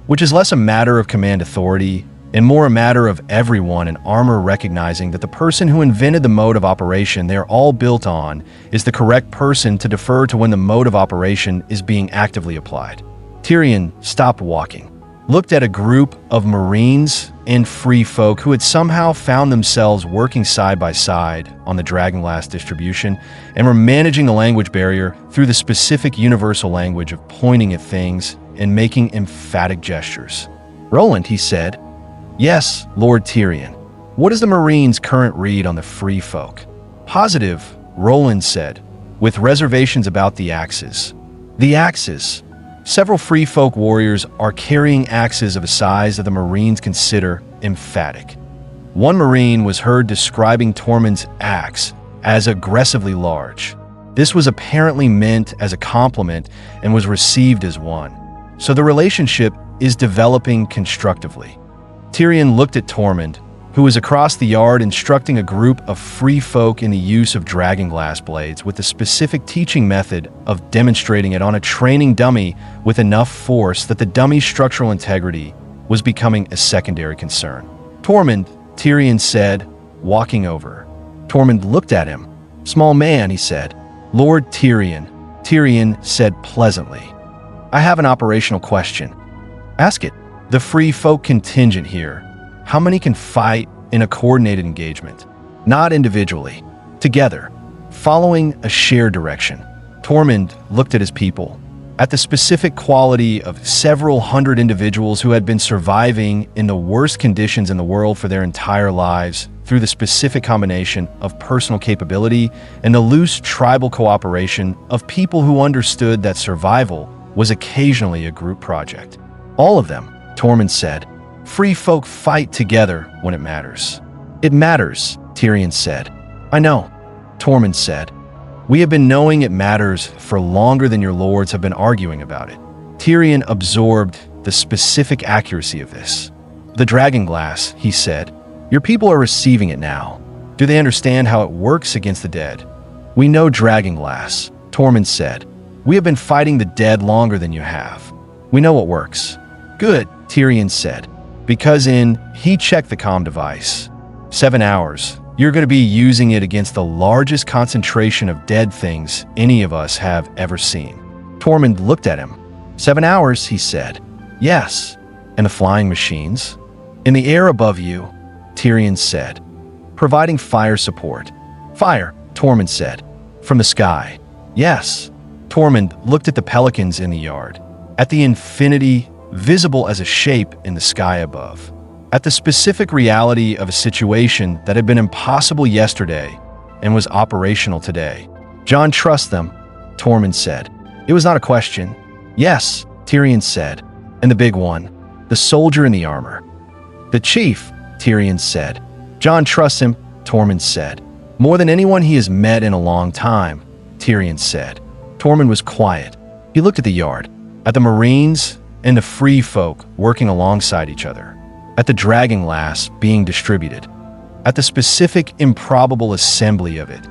which is less a matter of command authority and more a matter of everyone in armor recognizing that the person who invented the mode of operation they are all built on is the correct person to defer to when the mode of operation is being actively applied. Tyrion stopped walking, looked at a group of Marines and free folk who had somehow found themselves working side by side on the dragonglass distribution and were managing the language barrier through the specific universal language of pointing at things and making emphatic gestures. Roland, he said. Yes, Lord Tyrion. What is the Marines' current read on the free folk? Positive, Roland said, with reservations about the axes. The axes. Several free folk warriors are carrying axes of a size that the Marines consider emphatic. One Marine was heard describing Tormund's axe as aggressively large. This was apparently meant as a compliment and was received as one. So the relationship is developing constructively. Tyrion looked at Tormund, who was across the yard instructing a group of free folk in the use of dragonglass blades with the specific teaching method of demonstrating it on a training dummy with enough force that the dummy's structural integrity was becoming a secondary concern. Tormund, Tyrion said, walking over. Tormund looked at him. Small man, he said. Lord Tyrion. Tyrion said pleasantly. I have an operational question. Ask it. The free folk contingent here. How many can fight in a coordinated engagement? Not individually. Together. Following a shared direction. Tormund looked at his people. At the specific quality of several hundred individuals who had been surviving in the worst conditions in the world for their entire lives through the specific combination of personal capability and the loose tribal cooperation of people who understood that survival was occasionally a group project. All of them, Tormund said. Free folk fight together when it matters. It matters, Tyrion said. I know, Tormund said. We have been knowing it matters for longer than your lords have been arguing about it. Tyrion absorbed the specific accuracy of this. The dragonglass, he said. Your people are receiving it now. Do they understand how it works against the dead? We know Dragonglass, Tormund said. We have been fighting the dead longer than you have. We know what works. Good, Tyrion said. Because he checked the comm device. 7 hours. You're going to be using it against the largest concentration of dead things any of us have ever seen. Tormund looked at him. 7 hours, he said. Yes. And the flying machines? In the air above you, Tyrion said. Providing fire support. Fire, Tormund said. From the sky. Yes. Tormund looked at the pelicans in the yard. At the Infinity, visible as a shape in the sky above. At the specific reality of a situation that had been impossible yesterday and was operational today. Jon trusts them, Tormund said. It was not a question. Yes, Tyrion said. And the big one, the soldier in the armor. The chief, Tyrion said. Jon trusts him, Tormund said. More than anyone he has met in a long time, Tyrion said. Tormund was quiet. He looked at the yard, at the Marines and the free folk working alongside each other, at the Dragonglass being distributed, at the specific improbable assembly of it.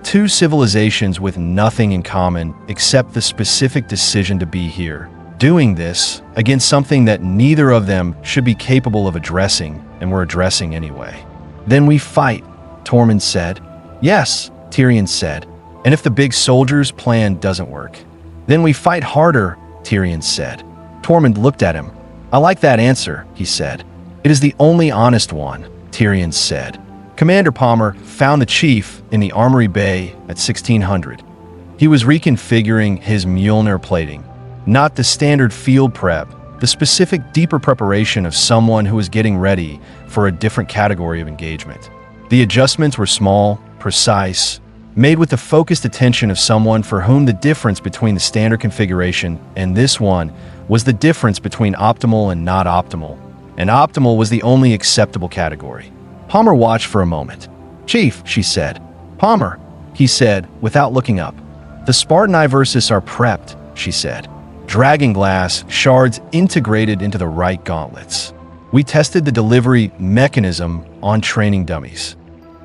Two civilizations with nothing in common except the specific decision to be here, doing this against something that neither of them should be capable of addressing and were addressing anyway. Then we fight, Tormund said. Yes, Tyrion said. And if the big soldiers' plan doesn't work, then we fight harder, Tyrion said. Tormund looked at him. I like that answer, he said. It is the only honest one, Tyrion said. Commander Palmer found the chief in the Armory Bay at 1600. He was reconfiguring his Mjolnir plating, not the standard field prep, the specific deeper preparation of someone who was getting ready for a different category of engagement. The adjustments were small, precise, made with the focused attention of someone for whom the difference between the standard configuration and this one was the difference between optimal and not optimal, and optimal was the only acceptable category. Palmer watched for a moment. Chief, she said. Palmer, he said, without looking up. The Spartan Versus are prepped, she said. Dragonglass shards integrated into the right gauntlets. We tested the delivery mechanism on training dummies.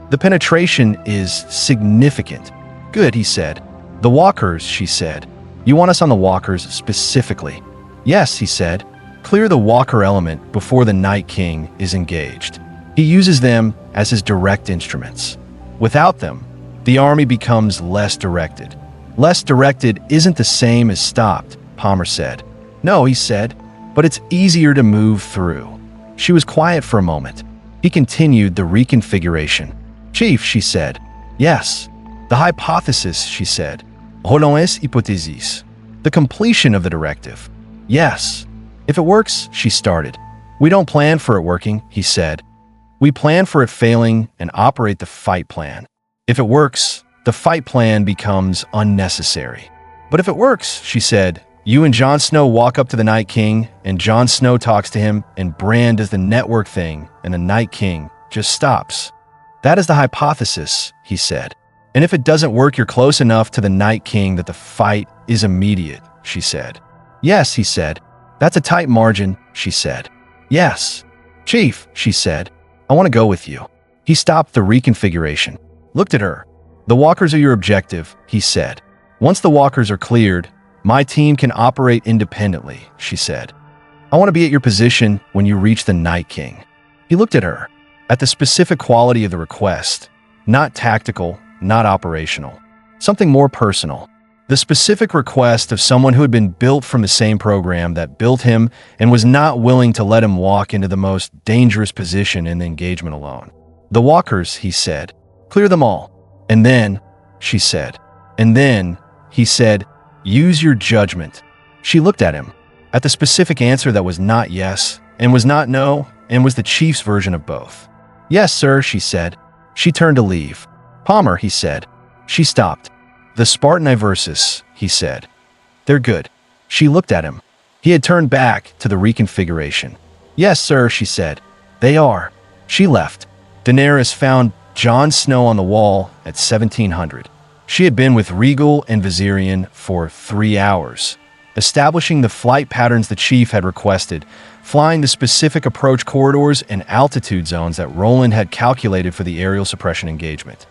The penetration is significant. Good, he said. The walkers, she said. You want us on the walkers specifically? Yes, he said. Clear the walker element before the Night King is engaged. He uses them as his direct instruments. Without them, the army becomes less directed. Less directed isn't the same as stopped, Palmer said. No, he said, but it's easier to move through. She was quiet for a moment. He continued the reconfiguration. Chief, she said. Yes. The hypothesis, she said. Relance hypothesis. The completion of the directive. Yes. If it works, she started. We don't plan for it working, he said. We plan for it failing and operate the fight plan. If it works, the fight plan becomes unnecessary. But if it works, she said, you and Jon Snow walk up to the Night King, and Jon Snow talks to him, and Bran does the network thing, and the Night King just stops. That is the hypothesis, he said. And if it doesn't work, you're close enough to the Night King that the fight is immediate, she said. Yes, he said. That's a tight margin, she said. Yes. Chief, she said. I want to go with you. He stopped the reconfiguration. Looked at her. The walkers are your objective, he said. Once the walkers are cleared, my team can operate independently, she said. I want to be at your position when you reach the Night King. He looked at her. At the specific quality of the request, not tactical, not operational, something more personal. The specific request of someone who had been built from the same program that built him and was not willing to let him walk into the most dangerous position in the engagement alone. The walkers, he said, clear them all. And then, she said, and then, he said, use your judgment. She looked at him, at the specific answer that was not yes, and was not no, and was the chief's version of both. Yes, sir, she said. She turned to leave. Palmer, he said. She stopped. The Spartan Versus, he said. They're good. She looked at him. He had turned back to the reconfiguration. Yes, sir, she said. They are. She left. Daenerys found Jon Snow on the wall at 1700. She had been with Rhaegal and Viserion for 3 hours, establishing the flight patterns the chief had requested, flying the specific approach corridors and altitude zones that Roland had calculated for the aerial suppression engagement.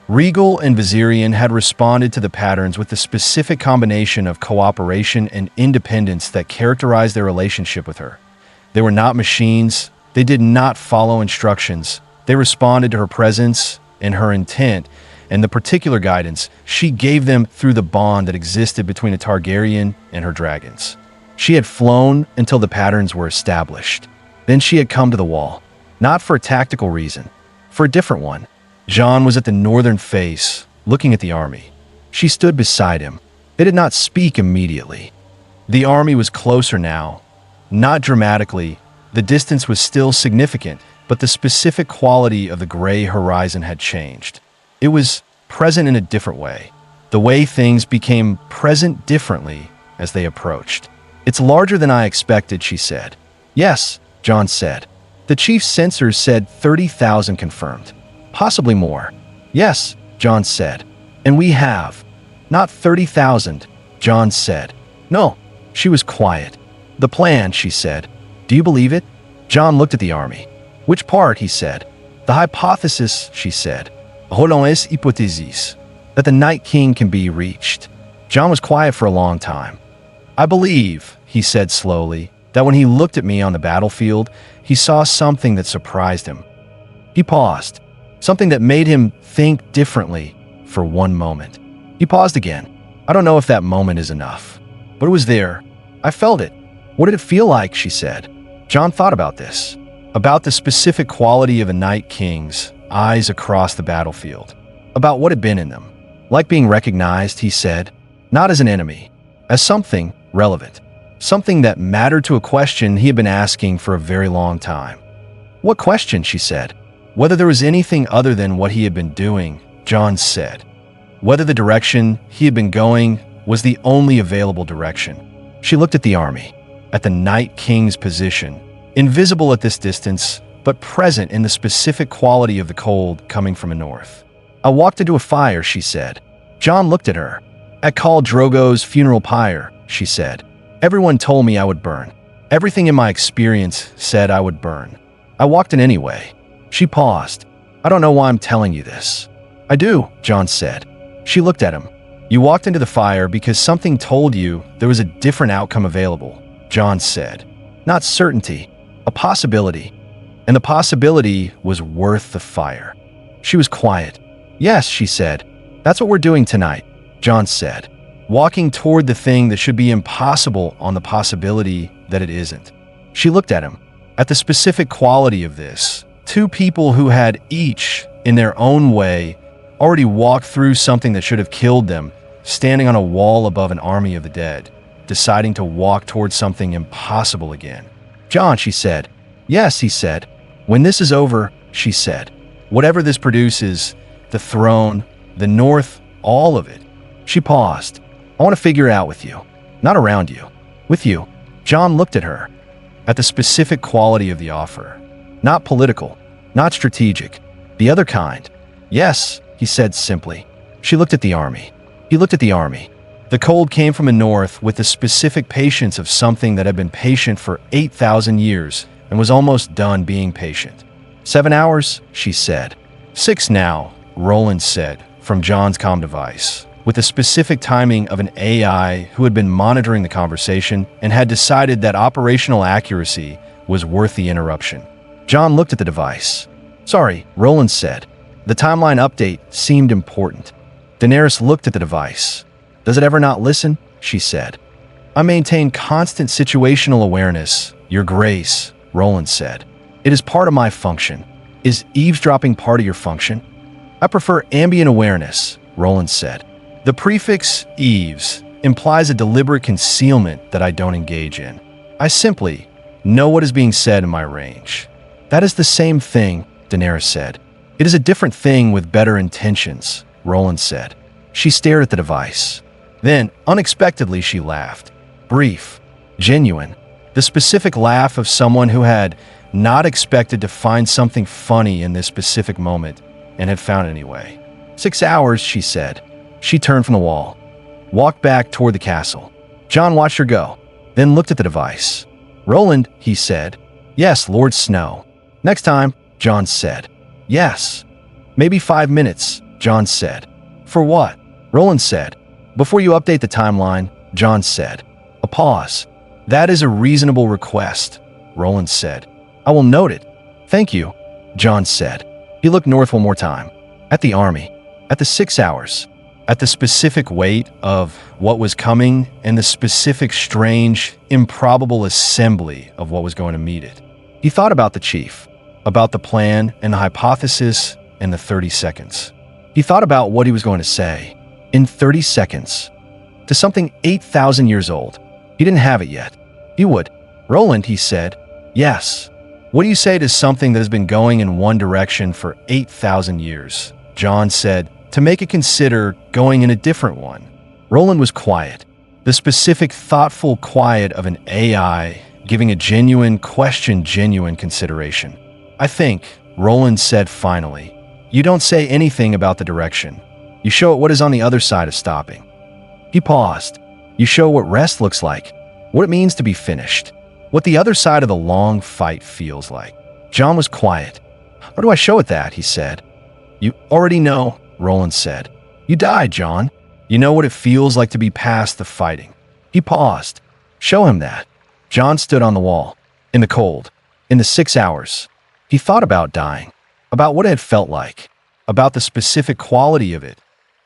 Regal and Viserion had responded to the patterns with the specific combination of cooperation and independence that characterized their relationship with her. They were not machines. They did not follow instructions. They responded to her presence and her intent and the particular guidance she gave them through the bond that existed between a Targaryen and her dragons. She had flown until the patterns were established. Then she had come to the wall, not for a tactical reason, for a different one. Jon was at the northern face, looking at the army. She stood beside him. They did not speak immediately. The army was closer now. Not dramatically. The distance was still significant, but the specific quality of the gray horizon had changed. It was present in a different way. The way things became present differently as they approached. "It's larger than I expected," she said. "Yes," Jon said. "The chief's sensors said 30,000 confirmed. Possibly more." "Yes," Jon said. "And we have." "Not 30,000, Jon said. "No." She was quiet. "The plan," she said. "Do you believe it?" Jon looked at the army. "Which part?" he said. "The hypothesis," she said. "Holons hypothesis, that the Night King can be reached." Jon was quiet for a long time. "I believe," he said slowly, "that when he looked at me on the battlefield, he saw something that surprised him." He paused. Something that made him think differently for one moment. He paused again. "I don't know if that moment is enough, but it was there. I felt it." "What did it feel like?" she said. Jon thought about this, about the specific quality of a Night King's eyes across the battlefield, about what had been in them. Like being recognized, he said, not as an enemy, as something relevant, something that mattered to a question he had been asking for a very long time. "What question?" she said. "Whether there was anything other than what he had been doing," Jon said. "Whether the direction he had been going was the only available direction." She looked at the army, at the Night King's position, invisible at this distance, but present in the specific quality of the cold coming from the north. "I walked into a fire," she said. Jon looked at her. "At Khal Drogo's funeral pyre," she said. "Everyone told me I would burn. Everything in my experience said I would burn. I walked in anyway." She paused. "I don't know why I'm telling you this." "I do," Jon said. She looked at him. "You walked into the fire because something told you there was a different outcome available," Jon said. "Not certainty, a possibility. And the possibility was worth the fire." She was quiet. "Yes," she said. "That's what we're doing tonight," Jon said. "Walking toward the thing that should be impossible on the possibility that it isn't." She looked at him, at the specific quality of this. Two people who had each, in their own way, already walked through something that should have killed them, standing on a wall above an army of the dead, deciding to walk towards something impossible again. "Jon," she said. "Yes," he said. "When this is over," she said, "whatever this produces, the throne, the north, all of it." She paused. "I want to figure it out with you. Not around you. With you." Jon looked at her, at the specific quality of the offer. Not political, not strategic, the other kind. "Yes," he said simply. She looked at the army. He looked at the army. The cold came from the north with the specific patience of something that had been patient for 8,000 years and was almost done being patient. 7 hours, she said. 6 now, Roland said, from Jon's comm device, with the specific timing of an AI who had been monitoring the conversation and had decided that operational accuracy was worth the interruption. Jon looked at the device. "Sorry," Roland said. The timeline update seemed important. Daenerys looked at the device. "Does it ever not listen?" she said. "I maintain constant situational awareness, Your Grace," Roland said. "It is part of my function." "Is eavesdropping part of your function?" "I prefer ambient awareness," Roland said. "The prefix eaves implies a deliberate concealment that I don't engage in. I simply know what is being said in my range." "That is the same thing," Daenerys said. "It is a different thing with better intentions," Roland said. She stared at the device. Then, unexpectedly, she laughed. Brief, genuine, the specific laugh of someone who had not expected to find something funny in this specific moment, and had found it anyway. 6 hours, she said. She turned from the wall, walked back toward the castle. Jon watched her go, then looked at the device. "Roland," he said. "Yes, Lord Snow." "Next time," Jon said. "Yes." "Maybe 5 minutes," Jon said. For what? Roland said. Before you update the timeline, Jon said. A pause. That is a reasonable request, Roland said. I will note it. Thank you, Jon said. He looked north one more time. At the army. At the 6 hours. At the specific weight of what was coming and the specific strange, improbable assembly of what was going to meet it. He thought about the chief, about the plan and the hypothesis and the 30 seconds. He thought about what he was going to say. In 30 seconds. To something 8,000 years old. He didn't have it yet. He would. Roland, he said. Yes. What do you say to something that has been going in one direction for 8,000 years? Jon said, to make it consider going in a different one. Roland was quiet. The specific, thoughtful quiet of an AI giving a genuine question, genuine consideration. I think, Roland said finally, you don't say anything about the direction. You show it what is on the other side of stopping. He paused. You show what rest looks like, what it means to be finished, what the other side of the long fight feels like. Jon was quiet. How do I show it that? He said. You already know, Roland said. You died, Jon. You know what it feels like to be past the fighting. He paused. Show him that. Jon stood on the wall, in the cold, in the 6 hours. He thought about dying, about what it had felt like, about the specific quality of it,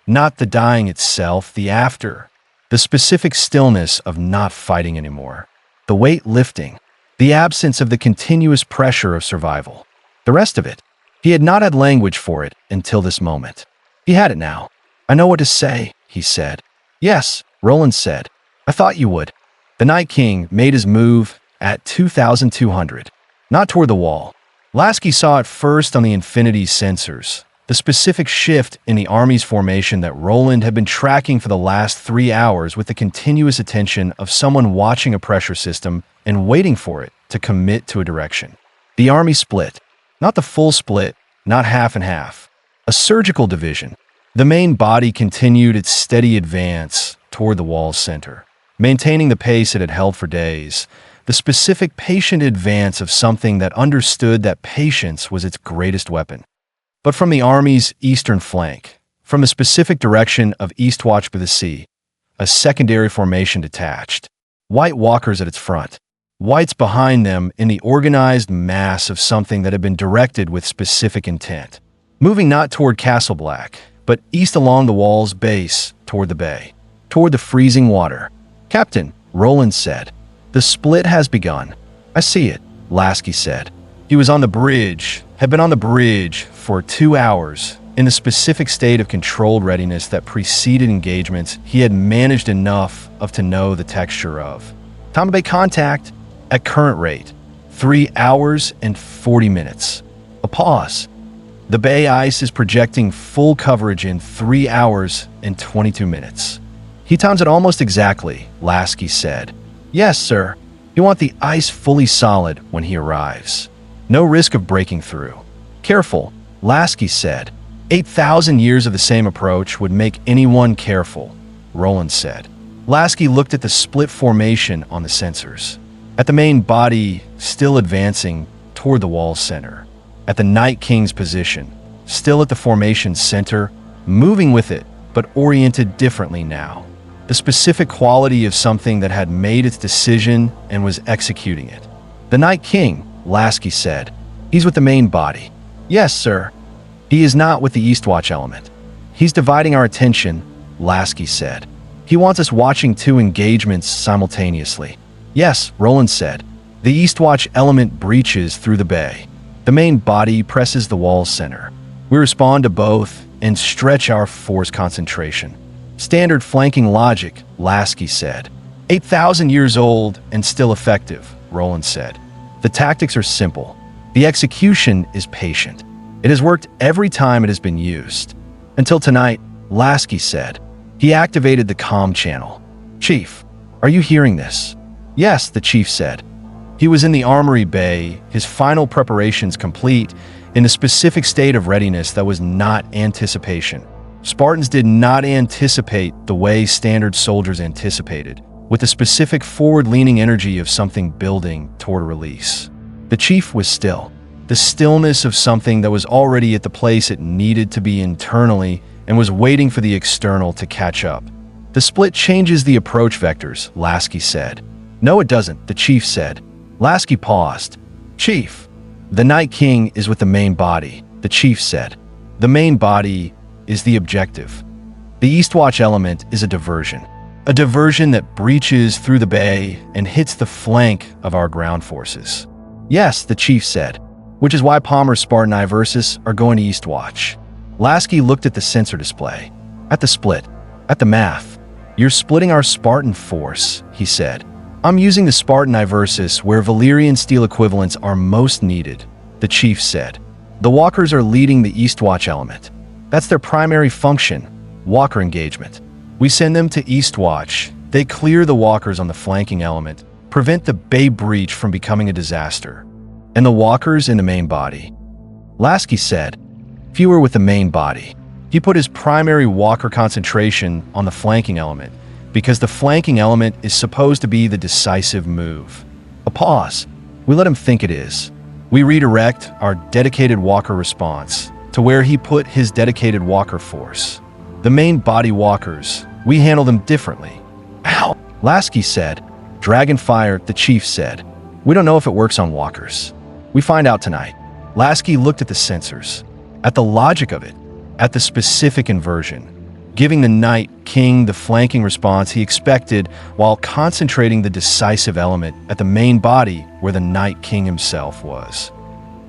not the dying itself, the after, the specific stillness of not fighting anymore, the weight lifting, the absence of the continuous pressure of survival. The rest of it, he had not had language for it until this moment. He had it now. I know what to say, he said. Yes, Roland said. I thought you would. The Night King made his move at 2,200, not toward the wall. Lasky saw it first on the Infinity sensors, the specific shift in the army's formation that Roland had been tracking for the last 3 hours with the continuous attention of someone watching a pressure system and waiting for it to commit to a direction. The army split. Not the full split, not half and half. A surgical division. The main body continued its steady advance toward the wall's center, maintaining the pace it had held for days, the specific patient advance of something that understood that patience was its greatest weapon. But from the army's eastern flank, from the specific direction of Eastwatch by the Sea, a secondary formation detached, white walkers at its front, whites behind them in the organized mass of something that had been directed with specific intent, moving not toward Castle Black, but east along the wall's base toward the bay, toward the freezing water. Captain, Roland said, the split has begun. I see it, Lasky said. He was on the bridge, had been on the bridge for 2 hours, in the specific state of controlled readiness that preceded engagements he had managed enough of to know the texture of. Time to make contact at current rate, 3 hours and 40 minutes. A pause. The bay ice is projecting full coverage in 3 hours and 22 minutes. He times it almost exactly, Lasky said. Yes, sir. You want the ice fully solid when he arrives. No risk of breaking through. Careful, Lasky said. 8,000 years of the same approach would make anyone careful, Roland said. Lasky looked at the split formation on the sensors, at the main body still advancing toward the wall's center, at the Night King's position, still at the formation's center, moving with it, but oriented differently now. The specific quality of something that had made its decision and was executing it. The Night King, Lasky said. He's with the main body. Yes, sir. He is not with the Eastwatch element. He's dividing our attention, Lasky said. He wants us watching 2 engagements simultaneously. Yes, Roland said. The Eastwatch element breaches through the bay. The main body presses the wall's center. We respond to both and stretch our force concentration. Standard flanking logic, Lasky said. 8,000 years old and still effective, Roland said. The tactics are simple. The execution is patient. It has worked every time it has been used. Until tonight, Lasky said. He activated the comm channel. Chief, are you hearing this? Yes, the chief said. He was in the armory bay, his final preparations complete, in a specific state of readiness that was not anticipation. Spartans did not anticipate the way standard soldiers anticipated, with the specific forward-leaning energy of something building toward a release. The chief was still. the stillness of something that was already at the place it needed to be internally and was waiting for the external to catch up. The split changes the approach vectors, Lasky said. No, it doesn't, the chief said. Lasky paused. Chief, the Night King is with the main body, the chief said. The main body is the objective. The Eastwatch element is a diversion that breaches through the bay and hits the flank of our ground forces. Yes, the chief said, which is why Palmer's Spartan I versus are going to Eastwatch. Lasky looked at the sensor display, at the split, at the math. You're splitting our Spartan force, he said. I'm using the Spartan I versus where Valyrian steel equivalents are most needed, the chief said. The walkers are leading the Eastwatch element. That's their primary function, walker engagement. We send them to Eastwatch. They clear the walkers on the flanking element, prevent the bay breach from becoming a disaster. And the walkers in the main body. Lasky said, fewer with the main body. He put his primary walker concentration on the flanking element because the flanking element is supposed to be the decisive move. A pause. We let him think it is. We redirect our dedicated walker response to where he put his dedicated walker force. The main body walkers, we handle them differently. Ow! Lasky said. Dragonfire, the chief said. We don't know if it works on walkers. We find out tonight. Lasky looked at the sensors, at the logic of it, at the specific inversion, giving the Night King the flanking response he expected while concentrating the decisive element at the main body where the Night King himself was.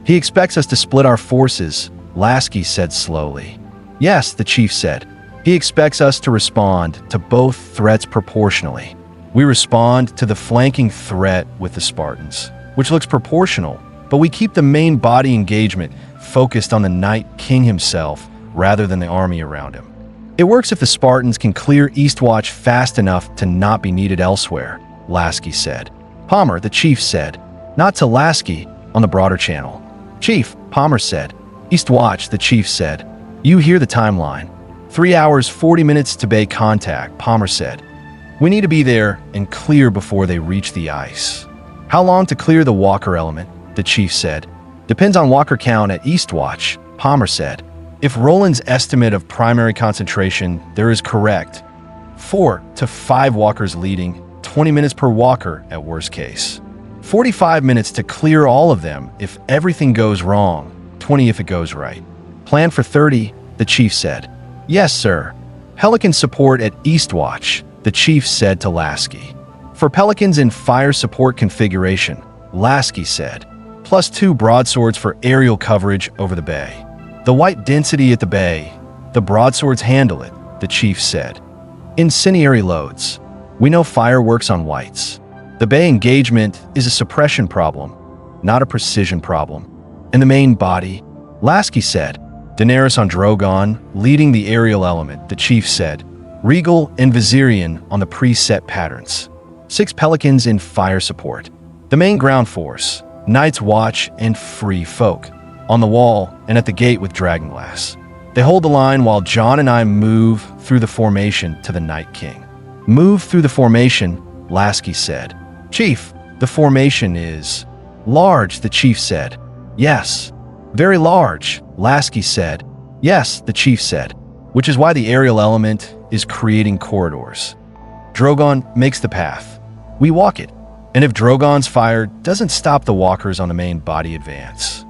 He expects us to split our forces, Lasky said slowly. Yes, the chief said. He expects us to respond to both threats proportionally. We respond to the flanking threat with the Spartans, which looks proportional, but we keep the main body engagement focused on the Night King himself rather than the army around him. It works if the Spartans can clear Eastwatch fast enough to not be needed elsewhere, Lasky said. Palmer, the chief said, not to Lasky, on the broader channel. Chief, Palmer said. Eastwatch, the chief said. You hear the timeline. 3 hours, 40 minutes to bay contact, Palmer said. We need to be there and clear before they reach the ice. How long to clear the walker element, the chief said. Depends on walker count at Eastwatch, Palmer said. If Roland's estimate of primary concentration there is correct, 4 to 5 walkers leading, 20 minutes per walker at worst case. 45 minutes to clear all of them if everything goes wrong, 20 if it goes right. Plan for 30, the chief said. Yes, sir. Pelican support at Eastwatch, the chief said to Lasky. For Pelicans in fire support configuration, Lasky said. +2 broadswords for aerial coverage over the bay. The white density at the bay, the broadswords handle it, the chief said. Incendiary loads. We know fire works on whites. The bay engagement is a suppression problem, not a precision problem. In the main body, Lasky said. Daenerys on Drogon, leading the aerial element, the chief said. Regal and Viserion on the preset patterns. 6 Pelicans in fire support. The main ground force, Night's Watch and Free Folk. On the wall and at the gate with Dragonglass. They hold the line while Jon and I move through the formation to the Night King. Move through the formation, Lasky said. Chief, the formation is large, the chief said. Yes, very large, Lasky said. Yes, the chief said, which is why the aerial element is creating corridors. Drogon makes the path. We walk it. And if Drogon's fire doesn't stop the walkers on the main body advance,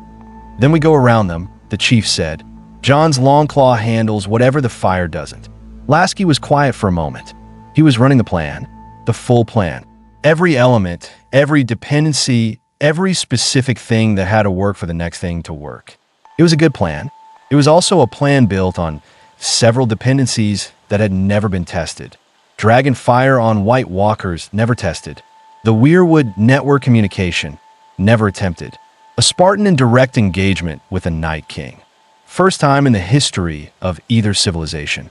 then we go around them, the chief said. Jon's long claw handles whatever the fire doesn't. Lasky was quiet for a moment. He was running the plan, the full plan. Every element, every dependency, every specific thing that had to work for the next thing to work. It was a good plan. It was also a plan built on several dependencies that had never been tested. Dragon fire on White Walkers, never tested. The Weirwood network communication, never attempted. A Spartan in direct engagement with a Night King. First time in the history of either civilization.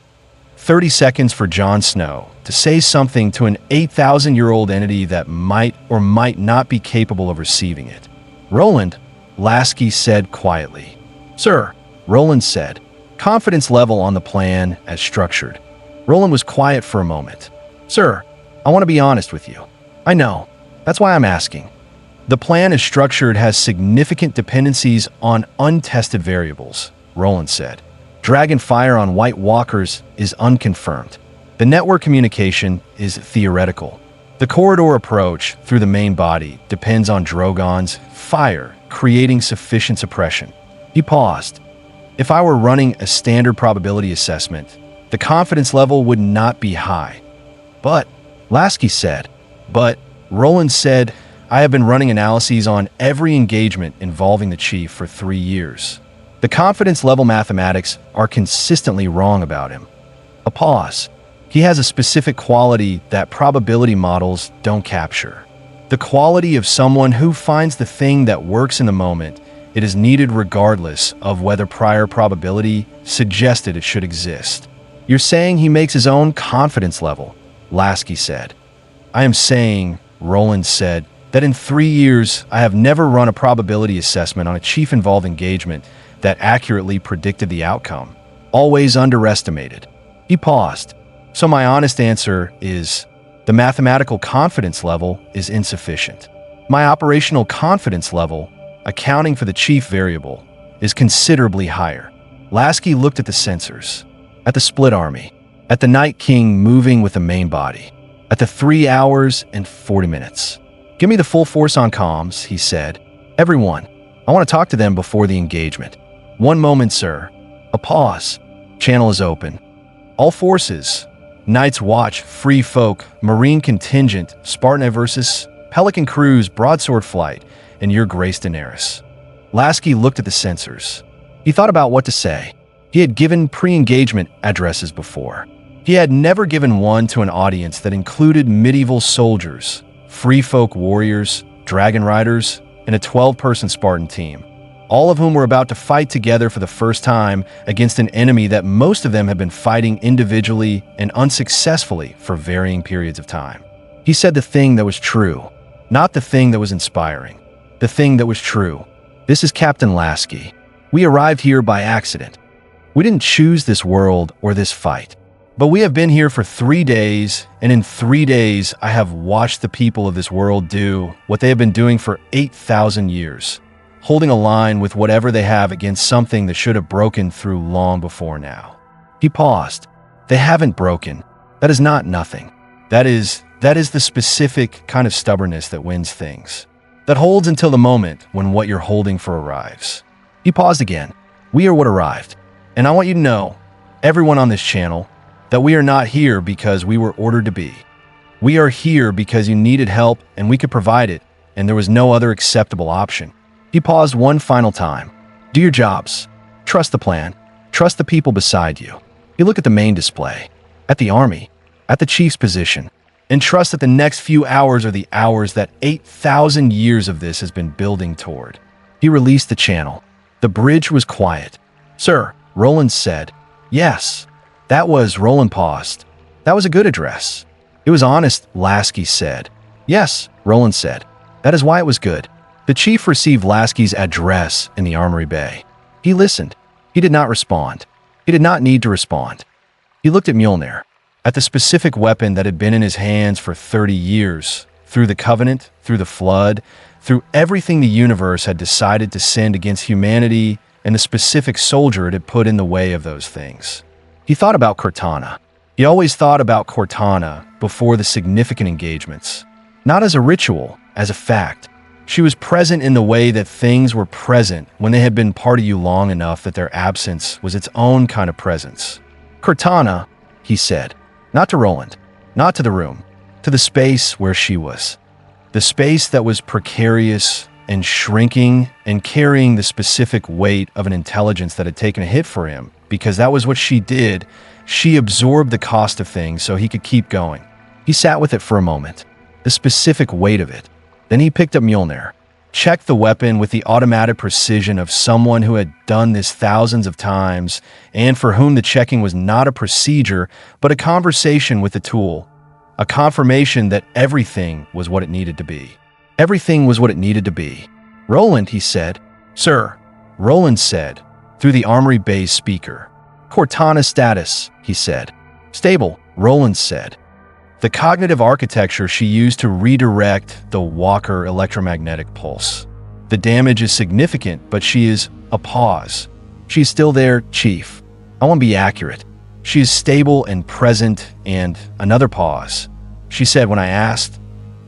30 seconds for Jon Snow to say something to an 8,000-year-old entity that might or might not be capable of receiving it. Roland, Lasky said quietly. Sir, Roland said, confidence level on the plan as structured. Roland was quiet for a moment. Sir, I want to be honest with you. I know. That's why I'm asking. The plan as structured has significant dependencies on untested variables, Roland said. Dragon fire on White Walkers is unconfirmed. The network communication is theoretical. The corridor approach through the main body depends on Drogon's fire, creating sufficient suppression. He paused. If I were running a standard probability assessment, the confidence level would not be high. But, Lasky said, Roland said, I have been running analyses on every engagement involving the chief for 3 years. The confidence level mathematics are consistently wrong about him. A pause. He has a specific quality that probability models don't capture. The quality of someone who finds the thing that works in the moment. It is needed regardless of whether prior probability suggested it should exist. You're saying he makes his own confidence level, Lasky said. I am saying, Roland said, that in 3 years I have never run a probability assessment on a chief-involved engagement that accurately predicted the outcome. Always underestimated. He paused. So my honest answer is, the mathematical confidence level is insufficient. My operational confidence level, accounting for the chief variable, is considerably higher. Lasky looked at the sensors, at the split army, at the Night King moving with the main body, at the 3 hours and 40 minutes. Give me the full force on comms, he said. Everyone, I want to talk to them before the engagement. 1 moment, sir. A pause. Channel is open. All forces. Night's Watch, Free Folk, Marine Contingent, Spartan versus Pelican Cruise, Broadsword Flight, and Your Grace Daenerys. Lasky looked at the sensors. He thought about what to say. He had given pre-engagement addresses before. He had never given one to an audience that included medieval soldiers, free folk warriors, dragon riders, and a 12-person Spartan team, all of whom were about to fight together for the first time against an enemy that most of them had been fighting individually and unsuccessfully for varying periods of time. He said the thing that was true, not the thing that was inspiring. The thing that was true. This is Captain Lasky. We arrived here by accident. We didn't choose this world or this fight. But we have been here for 3 days, and in 3 days I have watched the people of this world do what they have been doing for 8,000 years, holding a line with whatever they have against something that should have broken through long before now. He paused. They haven't broken. That is not nothing. That is the specific kind of stubbornness that wins things, that holds until the moment when what you're holding for arrives. He paused again. We are what arrived. And I want you to know, everyone on this channel, that we are not here because we were ordered to be. We are here because you needed help and we could provide it, and there was no other acceptable option. He paused one final time. Do your jobs. Trust the plan. Trust the people beside you. You look at the main display, at the army, at the chief's position, and trust that the next few hours are the hours that 8,000 years of this has been building toward. He released the channel. The bridge was quiet. Sir, Roland said. Yes. That was, Roland paused. That was a good address. It was honest, Lasky said. Yes, Roland said. That is why it was good. The chief received Lasky's address in the armory bay. He listened. He did not respond. He did not need to respond. He looked at Mjolnir, at the specific weapon that had been in his hands for 30 years, through the Covenant, through the Flood, through everything the universe had decided to send against humanity and the specific soldier it had put in the way of those things. He thought about Cortana. He always thought about Cortana before the significant engagements. Not as a ritual, as a fact. She was present in the way that things were present when they had been part of you long enough that their absence was its own kind of presence. Cortana, he said, not to Roland, not to the room, to the space where she was. The space that was precarious and shrinking and carrying the specific weight of an intelligence that had taken a hit for him, because that was what she did. She absorbed the cost of things so he could keep going. He sat with it for a moment, the specific weight of it. Then he picked up Mjolnir, checked the weapon with the automatic precision of someone who had done this thousands of times and for whom the checking was not a procedure but a conversation with the tool, a confirmation that everything was what it needed to be. Everything was what it needed to be. Roland, he said. Sir, Roland said, through the armory bay's speaker. Cortana status, he said. Stable, Roland said. The cognitive architecture she used to redirect the Walker electromagnetic pulse. The damage is significant, but she is a pause. She's still there, Chief. I want to be accurate. She is stable and present, and another pause. She said when I asked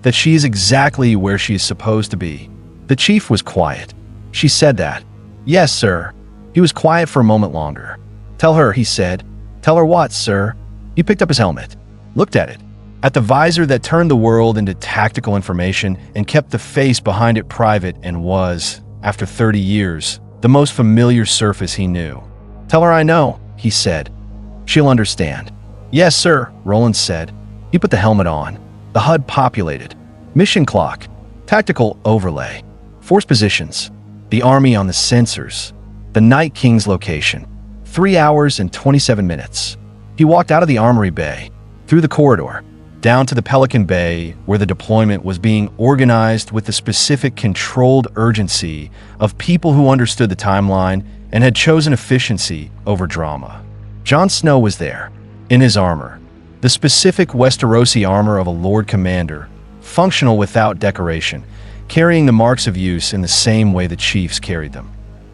that she is exactly where she is supposed to be. The Chief was quiet. She said that. Yes, sir. He was quiet for a moment longer. Tell her, he said. Tell her what, sir? He picked up his helmet, looked at it, at the visor that turned the world into tactical information and kept the face behind it private and was, after 30 years, the most familiar surface he knew. Tell her I know, he said. She'll understand. Yes, sir, Roland said. He put the helmet on. The HUD populated. Mission clock. Tactical overlay. Force positions. The army on the sensors. The Night King's location. 3 hours and 27 minutes. He walked out of the armory bay, through the corridor, down to the Pelican Bay, where the deployment was being organized with the specific controlled urgency of people who understood the timeline and had chosen efficiency over drama. Jon Snow was there, in his armor, the specific Westerosi armor of a Lord Commander, functional without decoration, carrying the marks of use in the same way the chiefs carried them.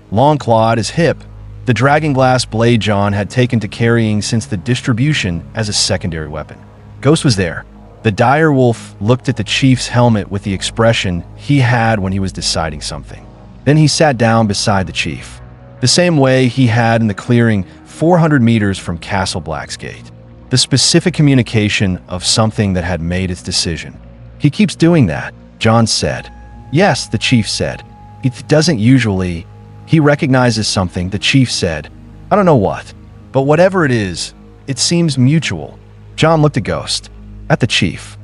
Long-clawed as hip, the dragonglass blade Jon had taken to carrying since the distribution as a secondary weapon. Ghost was there. The dire wolf looked at the chief's helmet with the expression he had when he was deciding something. Then he sat down beside the chief, the same way he had in the clearing 400 meters from Castle Black's gate. The specific communication of something that had made its decision. He keeps doing that, Jon said. Yes, the chief said. He doesn't usually. He recognizes something, the chief said. I don't know what, but whatever it is, it seems mutual. Jon looked at Ghost, at the chief,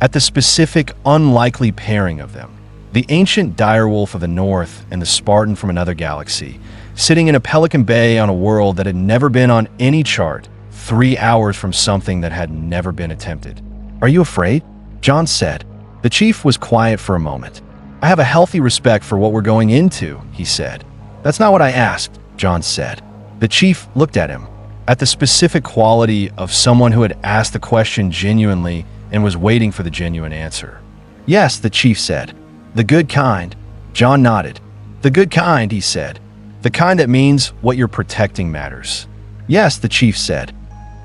at the specific, unlikely pairing of them. The ancient direwolf of the north and the Spartan from another galaxy, sitting in a Pelican Bay on a world that had never been on any chart, 3 hours from something that had never been attempted. Are you afraid? Jon said. The chief was quiet for a moment. I have a healthy respect for what we're going into, he said. That's not what I asked, Jon said. The chief looked at him, at the specific quality of someone who had asked the question genuinely and was waiting for the genuine answer. Yes, the chief said. The good kind. Jon nodded. The good kind, he said. The kind that means what you're protecting matters. Yes, the chief said.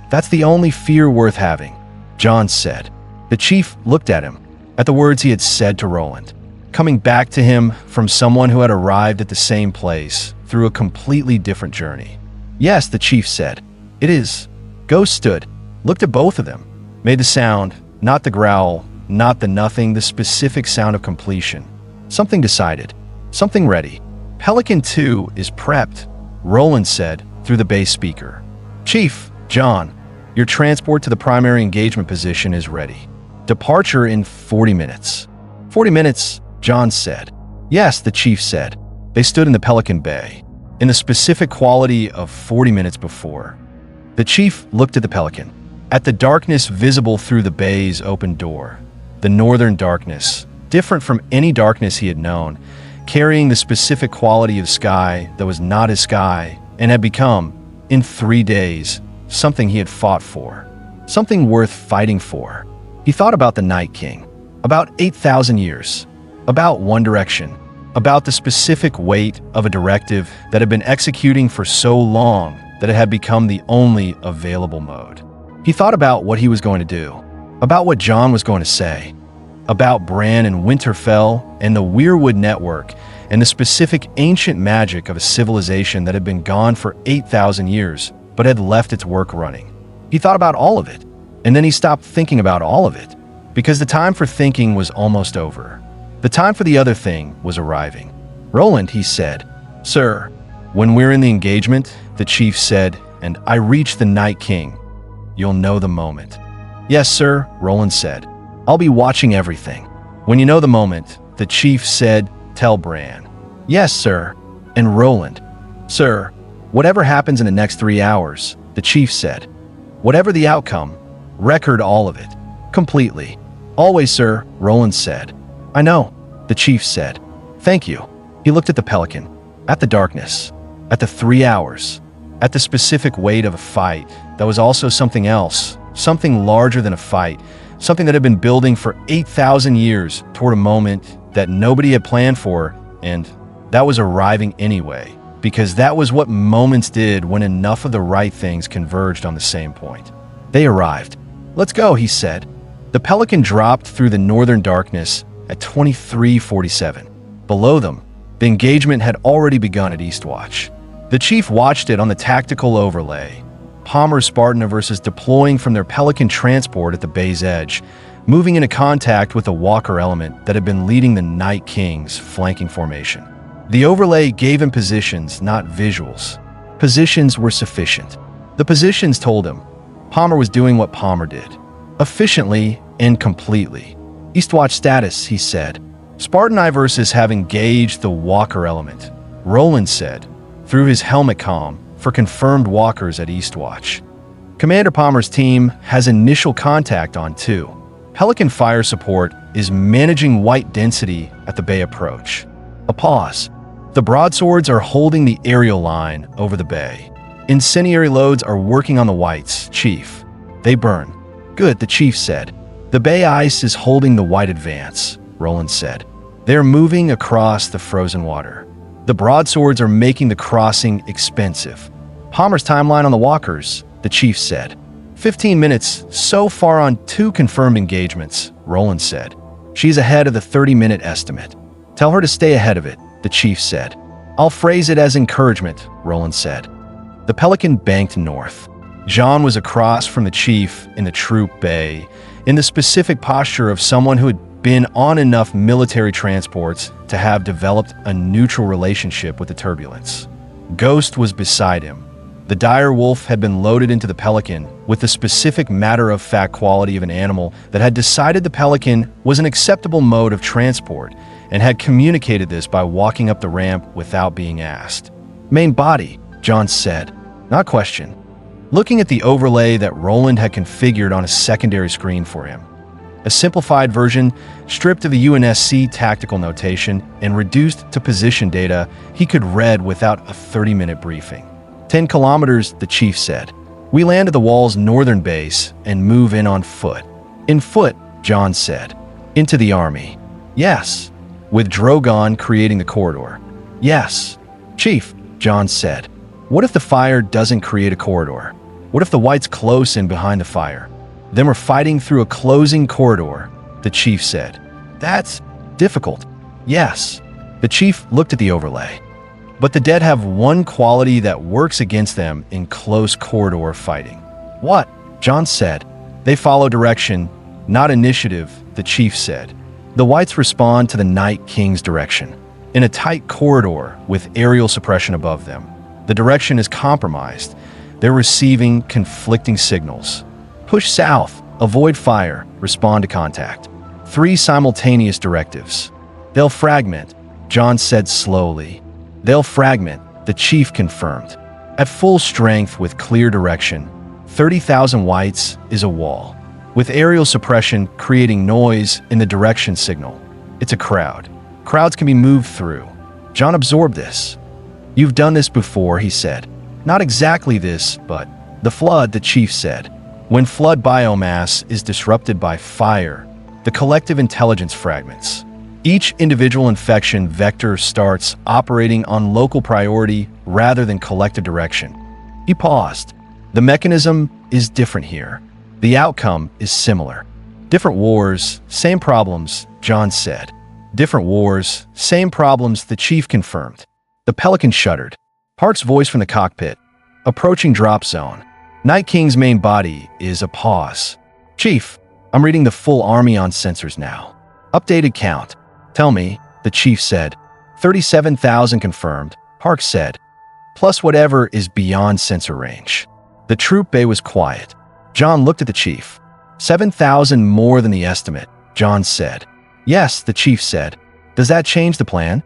That's the only fear worth having, Jon said. The chief looked at him, at the words he had said to Roland, coming back to him from someone who had arrived at the same place through a completely different journey. Yes, the chief said. It is. Ghost stood, looked at both of them, made the sound, not the growl, not the nothing, the specific sound of completion. Something decided. Something ready. Pelican 2 is prepped, Roland said through the base speaker. Chief, Jon, your transport to the primary engagement position is ready. Departure in 40 minutes. 40 minutes, Jon said. Yes, the chief said. They stood in the Pelican Bay, in the specific quality of 40 minutes before. The chief looked at the Pelican, at the darkness visible through the bay's open door. The northern darkness, different from any darkness he had known, carrying the specific quality of sky that was not his sky and had become, in 3 days, something he had fought for, something worth fighting for. He thought about the Night King, about 8,000 years, about One Direction, about the specific weight of a directive that had been executing for so long that it had become the only available mode. He thought about what he was going to do, about what Jon was going to say, about Bran and Winterfell and the Weirwood Network and the specific ancient magic of a civilization that had been gone for 8,000 years but had left its work running. He thought about all of it, and then he stopped thinking about all of it, because the time for thinking was almost over. The time for the other thing was arriving. Roland, he said. Sir, when we're in the engagement, the chief said, and I reach the Night King, you'll know the moment. Yes, sir, Roland said. I'll be watching everything. When you know the moment, the chief said, tell Bran. Yes, sir. And Roland. Sir, whatever happens in the next 3 hours, the chief said. Whatever the outcome, record all of it. Completely. Always, sir, Roland said. I know, the chief said. Thank you. He looked at the Pelican, at the darkness, at the 3 hours, at the specific weight of a fight that was also something else, something larger than a fight, something that had been building for 8,000 years toward a moment that nobody had planned for, and that was arriving anyway, because that was what moments did when enough of the right things converged on the same point. They arrived. "Let's go," he said. The Pelican dropped through the northern darkness at 23:47. Below them, the engagement had already begun at Eastwatch. The chief watched it on the tactical overlay. Palmer's Spartan versus deploying from their Pelican transport at the bay's edge, moving into contact with a walker element that had been leading the Night King's flanking formation. The overlay gave him positions, not visuals. Positions were sufficient. The positions told him Palmer was doing what Palmer did, efficiently and completely. "Eastwatch status," he said. "Spartan versus have engaged the walker element," Roland said, through his helmet comm for confirmed walkers at Eastwatch. "Commander Palmer's team has initial contact on 2. Pelican fire support is managing white density at the bay approach." A pause. "The broadswords are holding the aerial line over the bay. Incendiary loads are working on the whites, Chief. They burn." "Good," the chief said. "The bay ice is holding the white advance," Roland said. "They're moving across the frozen water. The broadswords are making the crossing expensive." "Palmer's timeline on the walkers," the chief said. 15 minutes so far on 2 confirmed engagements, Roland said. "She's ahead of the 30-minute estimate." "Tell her to stay ahead of it," the chief said. "I'll phrase it as encouragement," Roland said. The Pelican banked north. Jon was across from the chief in the troop bay, in the specific posture of someone who had been on enough military transports to have developed a neutral relationship with the turbulence. Ghost was beside him. The dire wolf had been loaded into the Pelican with the specific matter-of-fact quality of an animal that had decided the Pelican was an acceptable mode of transport and had communicated this by walking up the ramp without being asked. "Main body," Jon said, not question, looking at the overlay that Roland had configured on a secondary screen for him. A simplified version, stripped of the UNSC tactical notation and reduced to position data he could read without a 30-minute briefing. 10 kilometers, the chief said. "We land at the wall's northern base and move in on foot." "In foot," Jon said. "Into the army." "Yes." "With Drogon creating the corridor." "Yes." "Chief," Jon said. "What if the fire doesn't create a corridor? What if the whites close in behind the fire? Then we're fighting through a closing corridor," the chief said. "That's difficult." "Yes." The chief looked at the overlay. "But the dead have one quality that works against them in close corridor fighting." "What?" Jon said. "They follow direction, not initiative," the chief said. "The whites respond to the Night King's direction. In a tight corridor with aerial suppression above them, the direction is compromised. They're receiving conflicting signals. Push south, avoid fire, respond to contact. 3 simultaneous directives. They'll fragment," Jon said slowly. "They'll fragment," the chief confirmed. "At full strength with clear direction, 30,000 whites is a wall. With aerial suppression creating noise in the direction signal, it's a crowd. Crowds can be moved through." Jon absorbed this. "You've done this before," he said. "Not exactly this, but the flood," the chief said. "When flood biomass is disrupted by fire, the collective intelligence fragments. Each individual infection vector starts operating on local priority rather than collective direction." He paused. "The mechanism is different here. The outcome is similar. Different wars, same problems," Jon said. "Different wars, same problems," the chief confirmed. The Pelican shuddered. Park's voice from the cockpit. "Approaching drop zone. Night King's main body is a pause." "Chief, I'm reading the full army on sensors now. Updated count." "Tell me," the chief said. 37,000 confirmed, Park said. "Plus whatever is beyond sensor range." The troop bay was quiet. Jon looked at the chief. 7,000 more than the estimate, Jon said. "Yes," the chief said. "Does that change the plan?"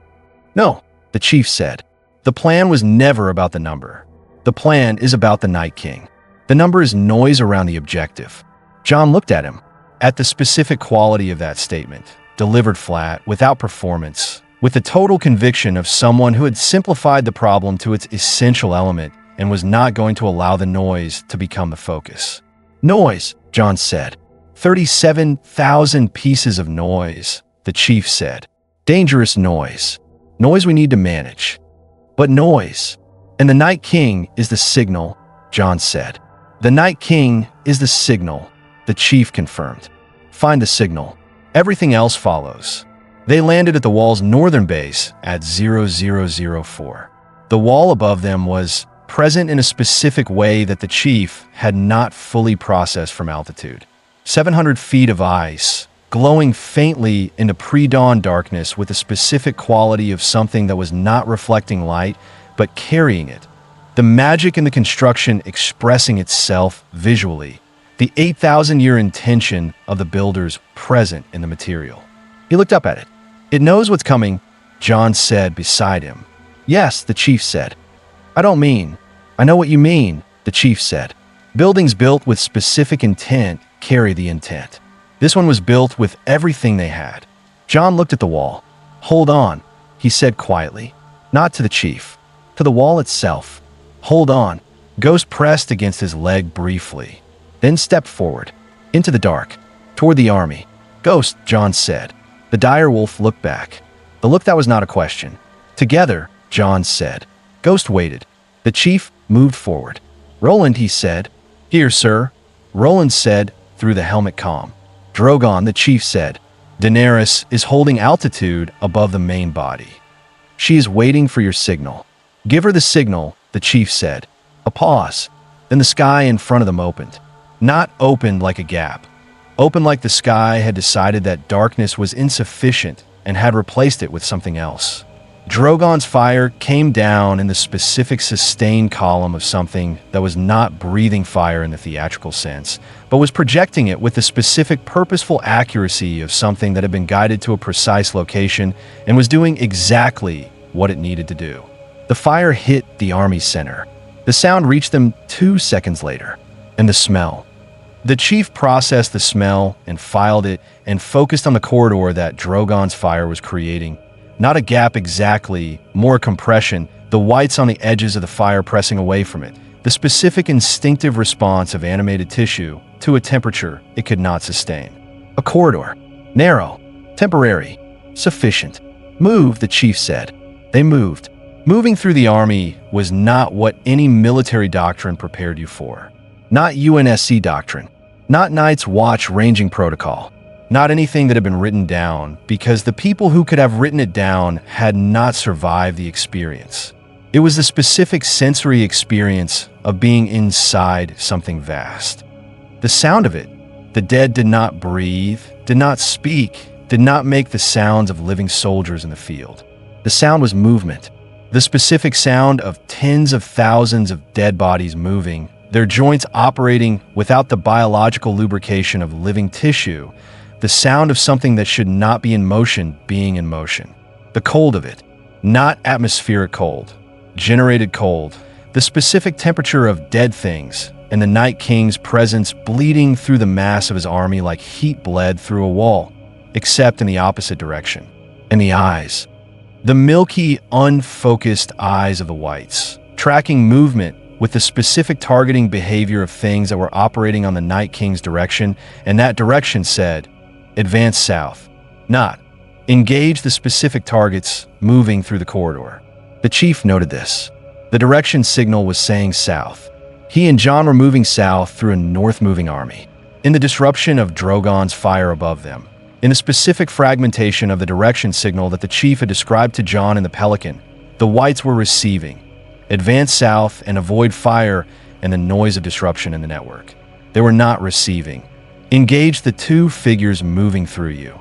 "No," the chief said. "The plan was never about the number. The plan is about the Night King. The number is noise around the objective." Jon looked at him, at the specific quality of that statement, delivered flat, without performance, with the total conviction of someone who had simplified the problem to its essential element and was not going to allow the noise to become the focus. "Noise," Jon said. 37,000 pieces of noise, the chief said. Dangerous noise. Noise we need to manage. But noise. And the Night King is the signal, Jon said. The Night King is the signal, the chief confirmed. Find the signal. Everything else follows. They landed at the wall's northern base at 0004. The wall above them was present in a specific way that the chief had not fully processed from altitude. 700 feet of ice, glowing faintly into pre-dawn darkness with a specific quality of something that was not reflecting light, but carrying it. The magic in the construction expressing itself visually. The 8,000-year intention of the builders present in the material. He looked up at it. It knows what's coming, Jon said beside him. Yes, the chief said. I don't mean. I know what you mean, the chief said. Buildings built with specific intent carry the intent. This one was built with everything they had. Jon looked at the wall. Hold on, he said quietly. Not to the chief. To the wall itself. Hold on. Ghost pressed against his leg briefly, then stepped forward, into the dark, toward the army. Ghost, Jon said. The dire wolf looked back. The look that was not a question. Together, Jon said. Ghost waited. The chief moved forward. Roland, he said. Here, sir. Roland said through the helmet comm. Drogon, the chief said. Daenerys is holding altitude above the main body. She is waiting for your signal. Give her the signal, the chief said. A pause. Then the sky in front of them opened. Not opened like a gap. Opened like the sky had decided that darkness was insufficient and had replaced it with something else. Drogon's fire came down in the specific sustained column of something that was not breathing fire in the theatrical sense, but was projecting it with the specific purposeful accuracy of something that had been guided to a precise location and was doing exactly what it needed to do. The fire hit the army's center. The sound reached them 2 seconds later. And the smell. The chief processed the smell and filed it and focused on the corridor that Drogon's fire was creating. Not a gap exactly, more compression, the whites on the edges of the fire pressing away from it. The specific instinctive response of animated tissue to a temperature it could not sustain. A corridor. Narrow. Temporary. Sufficient. Move, the chief said. They moved. Moving through the army was not what any military doctrine prepared you for. Not UNSC doctrine. Not Night's Watch ranging protocol. Not anything that had been written down, because the people who could have written it down had not survived the experience. It was the specific sensory experience of being inside something vast. The sound of it. The dead did not breathe, did not speak, did not make the sounds of living soldiers in the field. The sound was movement. The specific sound of tens of thousands of dead bodies moving, their joints operating without the biological lubrication of living tissue, the sound of something that should not be in motion being in motion. The cold of it, not atmospheric cold, generated cold, the specific temperature of dead things, and the Night King's presence bleeding through the mass of his army like heat bled through a wall, except in the opposite direction. And the eyes. The milky, unfocused eyes of the whites, tracking movement with the specific targeting behavior of things that were operating on the Night King's direction, and that direction said, advance south. Not, engage the specific targets moving through the corridor. The chief noted this. The direction signal was saying south. He and Jon were moving south through a north-moving army. In the disruption of Drogon's fire above them, in a specific fragmentation of the direction signal that the chief had described to Jon in the Pelican, the whites were receiving. Advance south and avoid fire and the noise of disruption in the network. They were not receiving. Engage the two figures moving through you.